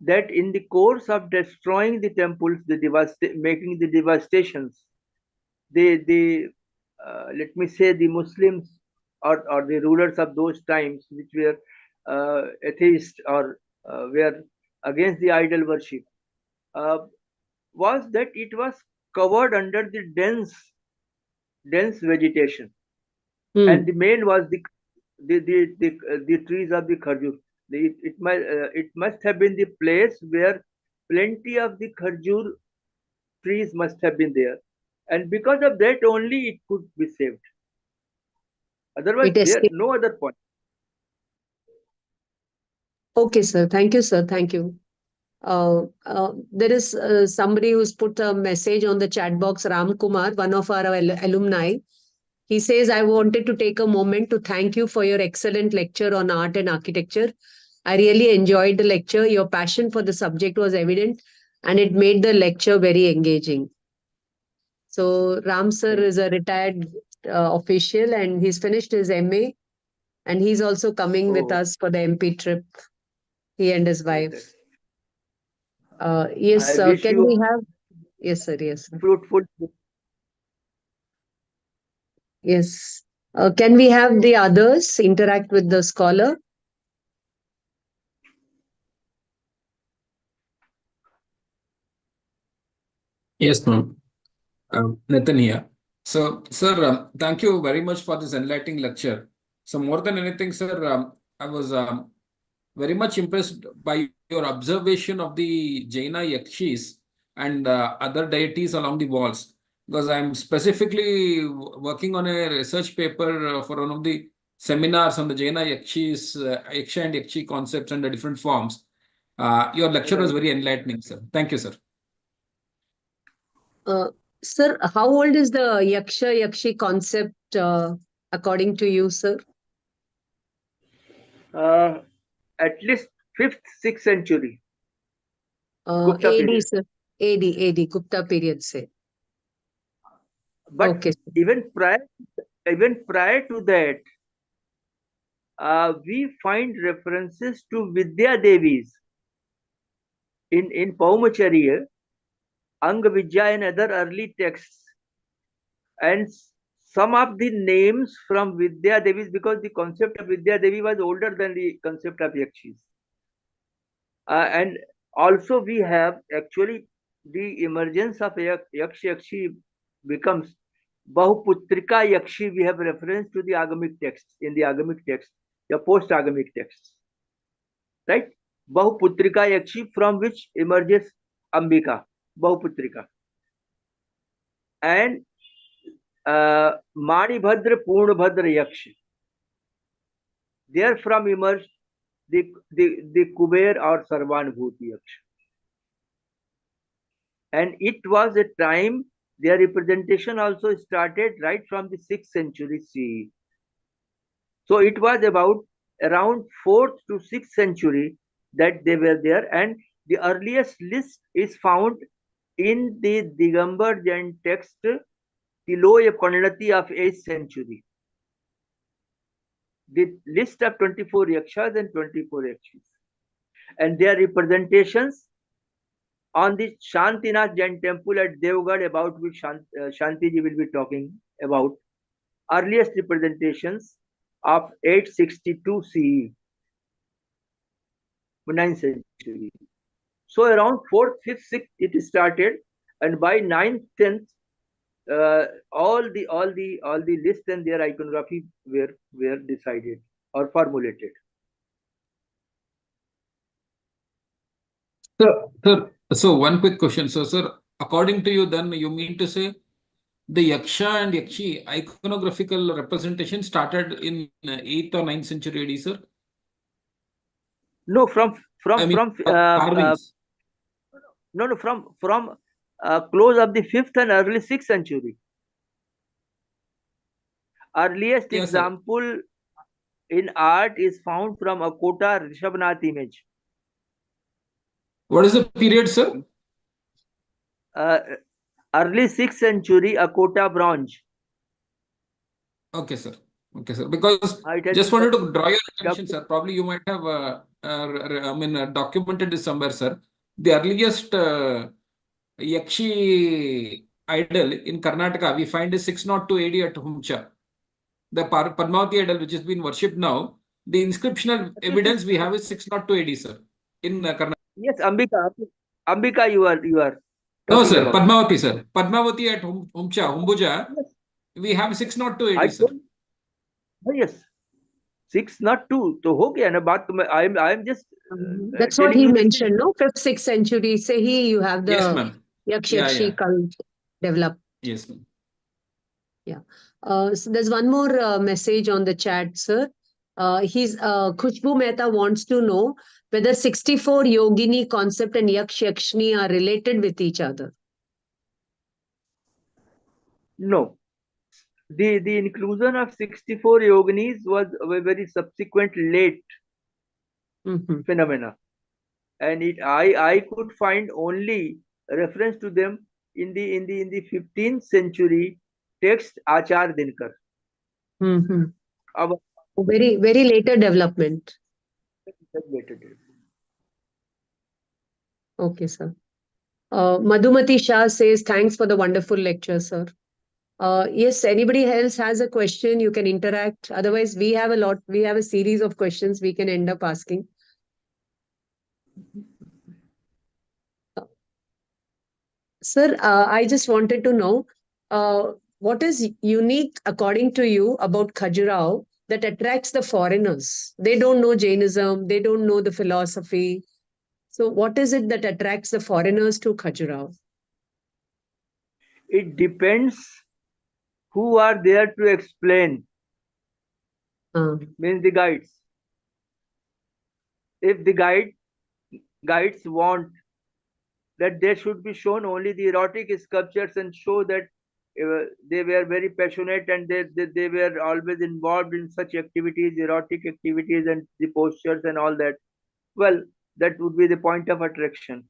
that in the course of destroying the temples, making the devastations, they let me say the Muslims or the rulers of those times, which were atheists or were against the idol worship, uh, was that it was covered under the dense vegetation, and the main was the trees of the khajur. It must have been the place where plenty of the khajur trees must have been there, and because of that only it could be saved. Otherwise, It there escaped. no other point. Okay, sir. Thank you, sir. Thank you. There is somebody who's put a message on the chat box, Ram Kumar, one of our alumni. He says, I wanted to take a moment to thank you for your excellent lecture on art and architecture. I really enjoyed the lecture. Your passion for the subject was evident and it made the lecture very engaging. So, Ram sir Thank is a retired official and he's finished his MA and he's also coming you. with Oh, us for the MP trip, he and his oh, wife. Yes, I wish can you we have? Yes, sir. Yes, sir. fruitful. Yes. Can we have the others interact with the scholar? Yes, ma'am. Nathan here. So, sir, thank you very much for this enlightening lecture. So, more than anything, sir, I was very much impressed by your observation of the Jaina Yakshis and other deities along the walls. Because I'm specifically working on a research paper for one of the seminars on the Jaina Yakshis, Yaksha and Yakshi concepts and the different forms. Your lecture was Right. very enlightening, sir. Thank you, sir. Uh, Sir, how old is the Yaksha Yakshi concept according to you, sir? Uh, at least 5th, 6th century, Gupta AD, period. sir. AD, Gupta period, say. But Okay, sir. even prior to that, we find references to Vidya Devis in Paumacharya, Anga Vidya, and other early texts. And some of the names from Vidya Devis, because the concept of Vidya Devi was older than the concept of Yakshis. And also we have actually the emergence of Yakshi becomes Bahuputrika Yakshi. We have reference to the Agamic texts, in the Agamic text, the post-Agamic texts, right? Bahuputrika Yakshi, from which emerges Ambika, Bahuputrika. And Manibhadra Purnabhadra Yakshi. Therefrom emerged the Kuber or Sarvanbhuti Yakshi. And it was a time their representation also started right from the 6th century CE. So it was about around 4th to 6th century that they were there, and the earliest list is found in the Digambar Jain text Tiloya Konnadati of 8th century. The list of 24 yakshas and 24 yakshis, and their representations on the Shantinath Jain temple at Devgarh, about which Shantiji will be talking about, earliest representations of 862 CE, 9th century. So around 4th, 5th, 6th it started, and by 9th, 10th, all the list and their iconography were decided or formulated. So one quick question. So, sir, according to you, then you mean to say the Yaksha and Yakshi iconographical representation started in 8th or 9th century AD, sir? No, from I from mean, from carvings. no, from close of the 5th and early 6th century. Earliest Yes, sir. example in art is found from Akota Rishabhnath image. What is the period, sir? Early 6th century Akota bronze. Okay, sir. Okay, sir. Because It has just been wanted to draw your attention, documented. sir. Probably you might have, documented this somewhere, sir. The earliest Yakshi idol in Karnataka, we find is 602 AD at Humcha. The Padmavati idol, which has been worshipped now, the inscriptional This is, evidence we have is 602 AD, sir, in Karnataka. yes, Ambika, you are No, talking sir. about. Padmavati, sir. Padmavati at Humcha, Humbuja, Yes, we have 602 I AD, sir. told. Yes, 6 not 2. तो हो गया ना बात, तो I am just That's what telling he you the thing. mentioned, no? 5th, 6th century. Say you have Yes, the ma'am. Yeah, Yakshi yeah. cult developed. Yes, ma'am. Yeah. So there's one more message on the chat, sir. Khushbu Mehta wants to know whether 64 Yogini concept and Yakshni are related with each other. No, the inclusion of 64 yoginis was a very subsequent late Mhm. phenomena, and I could find only reference to them in the 15th century text Achar Dinkar. Mhm. Our Very, very later development. Okay, sir. Madhumati Shah says, thanks for the wonderful lecture, sir. Yes, anybody else has a question, you can interact. Otherwise, we have a series of questions we can end up asking. Sir, I just wanted to know what is unique according to you about Khajuraho that attracts the foreigners? They don't know Jainism, they don't know the philosophy. So, what is it that attracts the foreigners to Khajuraho? It depends who are there to explain, means the guides. If the guides want that they should be shown only the erotic sculptures and show that they were very passionate and they were always involved in such activities, erotic activities, and the postures and all that, well, that would be the point of attraction.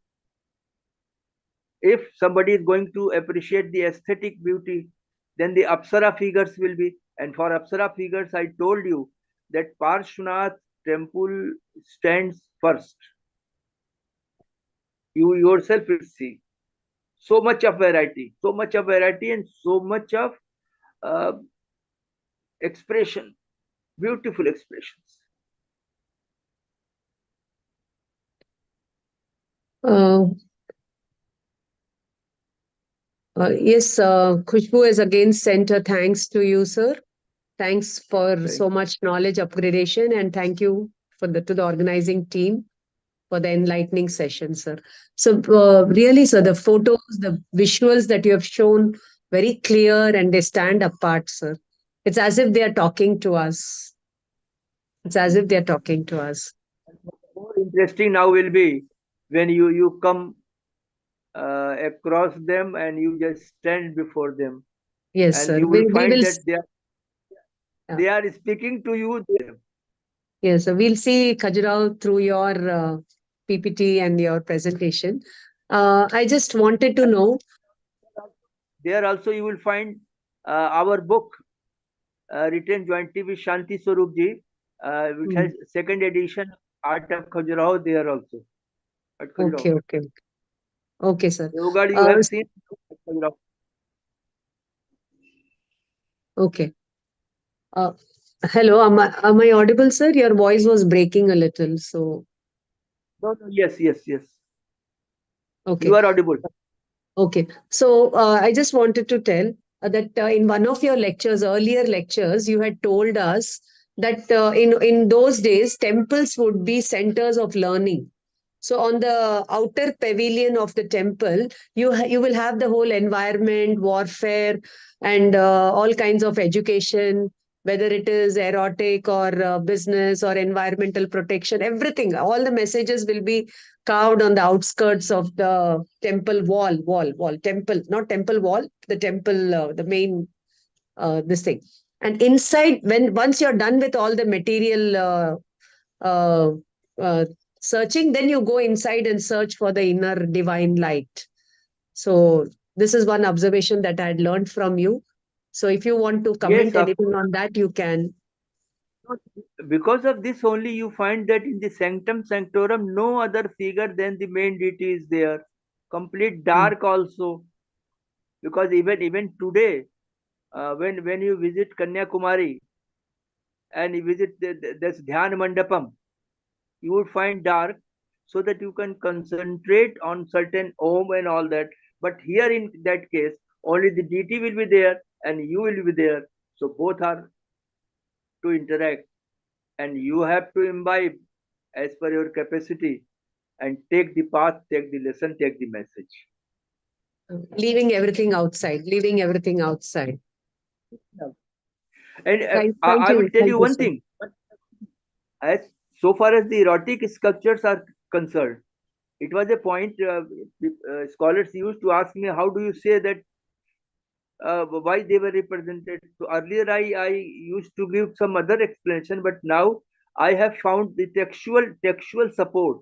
If somebody is going to appreciate the aesthetic beauty, then the Apsara figures will be. And for Apsara figures, I told you that Parshvanath temple stands first. You yourself will see so much of variety, and so much of uh, expression, beautiful expressions. Uh, yes, Khushbu has again sent a thanks to you, sir. Thanks for so much knowledge upgradation, and thank you to the organizing team for the enlightening session, sir. So, really, sir, the photos, the visuals that you have shown, very clear and they stand apart, sir. It's as if they are talking to us. It's as if they are talking to us. More interesting now will be when you come across them and you just stand before them, Yes, and sir. you will We find will. that they are speaking to you. Yes, so we'll see Khajuraho through your PPT and your presentation. I just wanted to know. There also you will find our book written jointly with Shanti Swarup ji, which has second edition, Art of Khajuraho, there also. At Khajuraho. Okay. Okay, sir. Yoga, you have seen Khajuraho. Okay. Hello, am I audible, sir? Your voice was breaking a little, so. No, yes. Okay. You are audible. Okay. So I just wanted to tell that in one of your earlier lectures, you had told us that in those days, temples would be centers of learning. So on the outer pavilion of the temple, you will have the whole environment, warfare, and all kinds of education, whether it is erotic or business or environmental protection, everything. All the messages will be carved on the outskirts of the temple temple, not temple wall, the temple, the main, this thing. And inside, once you're done with all the material uh, uh, searching, then you go inside and search for the inner divine light. So this is one observation that I had learned from you. So if you want to comment Yes, of anything course. on that, you can. Because of this only you find that in the sanctum sanctorum, no other figure than the main deity is there. Complete Mm. dark also. Because even today, when you visit Kanyakumari and you visit this Dhyan Mandapam, you would find dark so that you can concentrate on certain om and all that. But here in that case, only the deity will be there and you will be there. So both are to interact, and you have to imbibe as per your capacity and take the path, take the lesson, take the message. Leaving everything outside, leaving everything outside. And I will tell Thank you you, one sir. thing. As so far as the erotic sculptures are concerned, it was a point scholars used to ask me, how do you say that why they were represented? So earlier I used to give some other explanation, but now I have found the textual support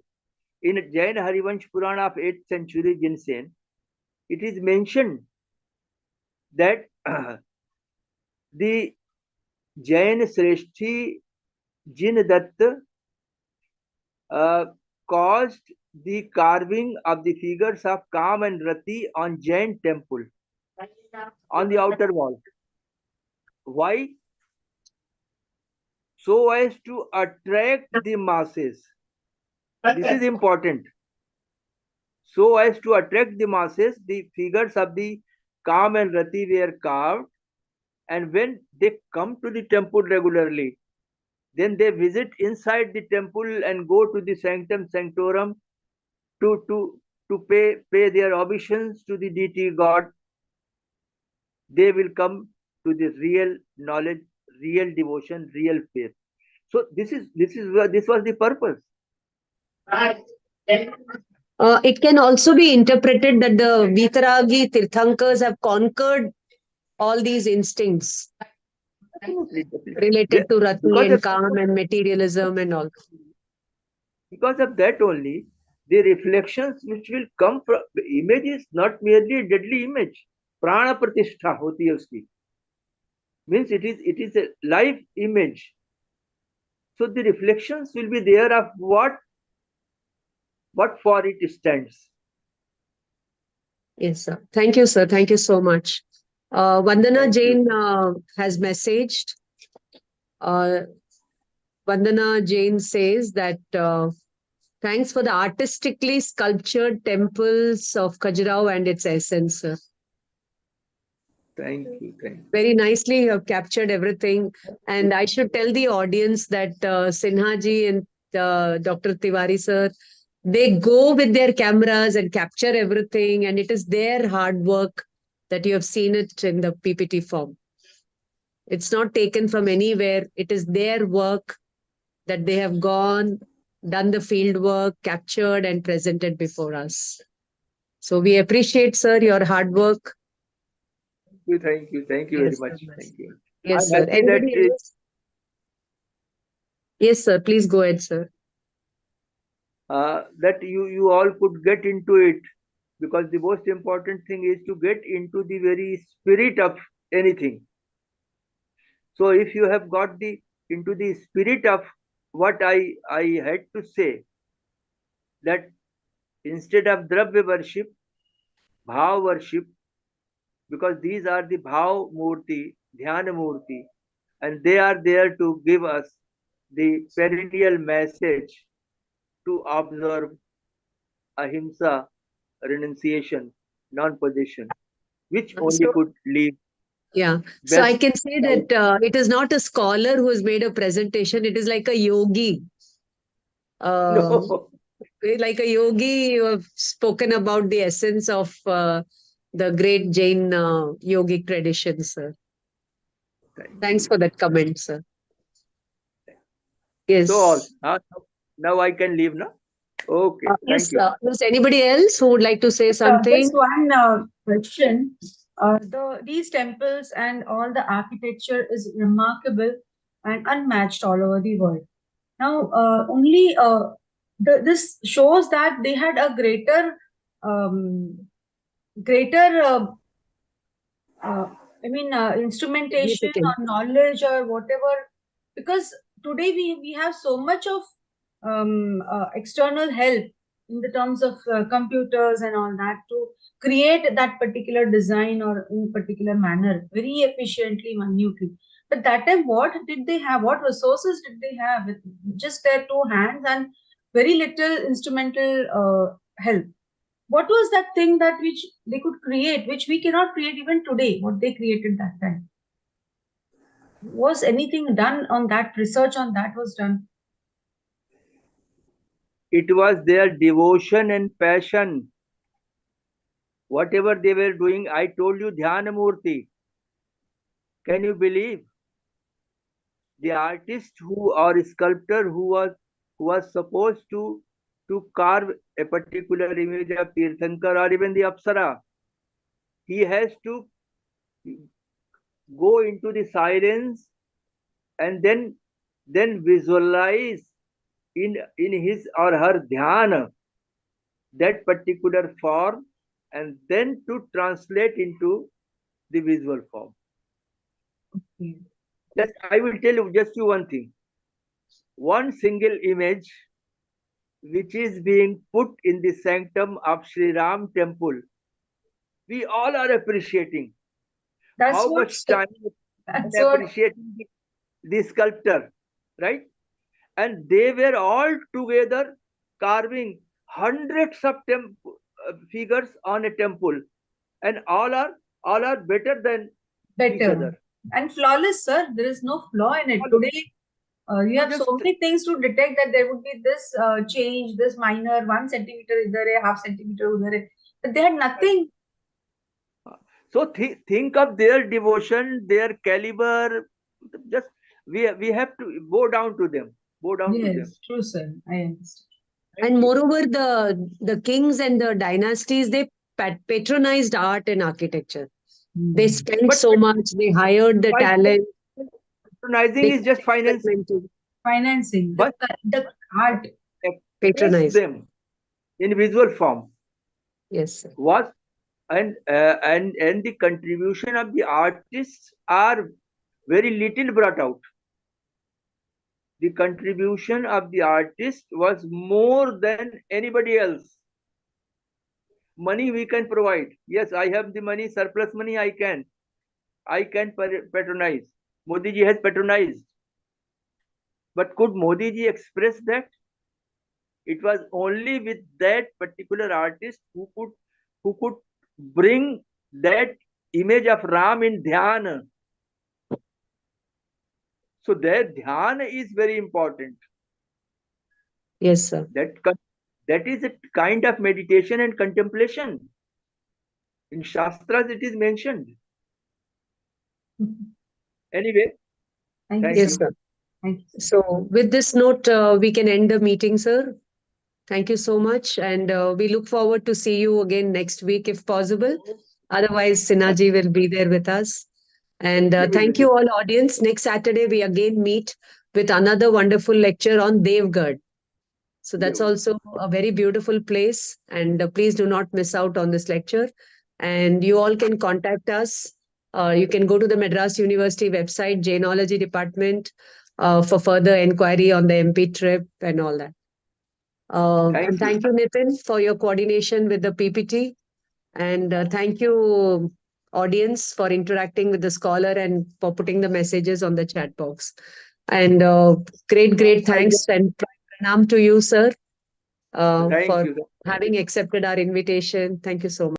in Jain Harivansh Purana of 8th century Jinsen. It is mentioned that the Jain Sreshti Jin Datta uh, caused the carving of the figures of Kam and Rati on Jain temple on the outer wall. Why? So as to attract the masses. This is important. So as to attract the masses, the figures of the Kam and Rati were carved, and when they come to the temple regularly, then they visit inside the temple and go to the sanctum sanctorum to to to pay their obeisance to the deity God. They will come to the real knowledge, real devotion, real faith. So this was the purpose. It can also be interpreted that the Vitaragi Tirthankars have conquered all these instincts Definitely, definitely. related to Rati Because and of Kam and materialism and all. because of that only, the reflections which will come from the image is not merely a deadly image. Prana pratishtha hoti hai uski. Means it is a live image. So the reflections will be there of what for it stands. Yes, sir. Thank you, sir. Thank you so much. Vandana Thank you. Jain has messaged. Uh, Vandana Jain says that thanks for the artistically sculptured temples of Khajuraho and its essence, sir. Thank you. Thank you. Very nicely you have captured everything. And I should tell the audience that Sinha ji and Dr. Tiwari sir, they go with their cameras and capture everything. And it is their hard work that you have seen it in the PPT form. It's not taken from anywhere. It is their work that they have gone, done the field work, captured and presented before us. So we appreciate, sir, your hard work. Thank you very Yes, much. sir. Thank you. Yes, I'm sir. happy that Anybody else? Yes, sir. Please go ahead, sir. that you all could get into it, because the most important thing is to get into the very spirit of anything. So if you have got the into the spirit of what I had to say, that instead of dravya worship, bhav worship, because these are the bhav murti, dhyana murti, and they are there to give us the perennial message to observe ahimsa, renunciation, non-possession, which only So, could leave yeah. So I best can say out. that it is not a scholar who has made a presentation. It is like a yogi. Uh, No, like a yogi, you have spoken about the essence of the great Jain yogic tradition, sir. thank Thanks you. for that comment, sir. So all Yes. now I can leave now. Okay, thank Yes, you. is anybody else who would like to say something? Just one question. These temples and all the architecture is remarkable and unmatched all over the world. Now, only this shows that they had a um, greater I mean, instrumentation significant. or knowledge or whatever, because today we have so much of external help in the terms of computers and all that to create that particular design or in particular manner very efficiently, minutely. But that time, what did they have? What resources did they have? With just their two hands and very little instrumental help. What was that thing that which they could create, which we cannot create even today? What they created that time? Was anything done on that? Research on that was done? It was their devotion and passion. Whatever they were doing, I told you, Dhyana Murti. Can you believe? The artist who or sculptor who was supposed to carve a particular image of Tirthankar or even the Apsara, he has to go into the silence and then visualize in his or her dhyana that particular form and then to translate into the visual form. Just I will tell you just you one thing. One single image which is being put in the sanctum of Sri Ram temple, we all are appreciating That's how what. much time and That's what. appreciating the sculptor, right? And they were all together carving hundreds of figures on a temple, and all are better than each Better other. and flawless, sir. There is no flaw in it. Today, you have so Just many things to detect that there would be this change, this minor 1 centimeter, idhar hai, half centimeter udhar hai. But they had nothing. so think of their devotion, their caliber. Just we have to bow down to them. Bow down to them. Yes, true, sir. I understand. And moreover, the kings and the dynasties, they patronized art and architecture. They spent But so much, they hired the talent, patronizing they is just finance, experimented, Financing but the art. express patronized. them in visual form Yes, sir. was and the contribution of the artists are very little brought out. The contribution of the artist was more than anybody else. Money we can provide. Yes, I have the money, surplus money. I can patronize. Modi ji has patronized, but could Modi ji express that? It was only with that particular artist who could bring that image of Ram in dhyana. So their dhyana is very important. Yes, sir. That is a kind of meditation and contemplation. In Shastras, it is mentioned. Anyway, Thank thank you, Yes, you. sir. sir. Thank you. So, with this note, we can end the meeting, sir. Thank you so much. And we look forward to see you again next week if possible. Otherwise, Sinaji will be there with us. And thank you all, audience. Next Saturday, we again meet with another wonderful lecture on Devgarh. So that's also a very beautiful place. And please do not miss out on this lecture. And you all can contact us. You can go to the Madras University website, Jainology department, for further inquiry on the MP trip and all that. Thank And you. thank you, Nitin, for your coordination with the PPT. And thank you, audience, for interacting with the scholar and for putting the messages on the chat box. And great thanks and pranam to you, sir, Thank for you. having accepted our invitation. Thank you so much.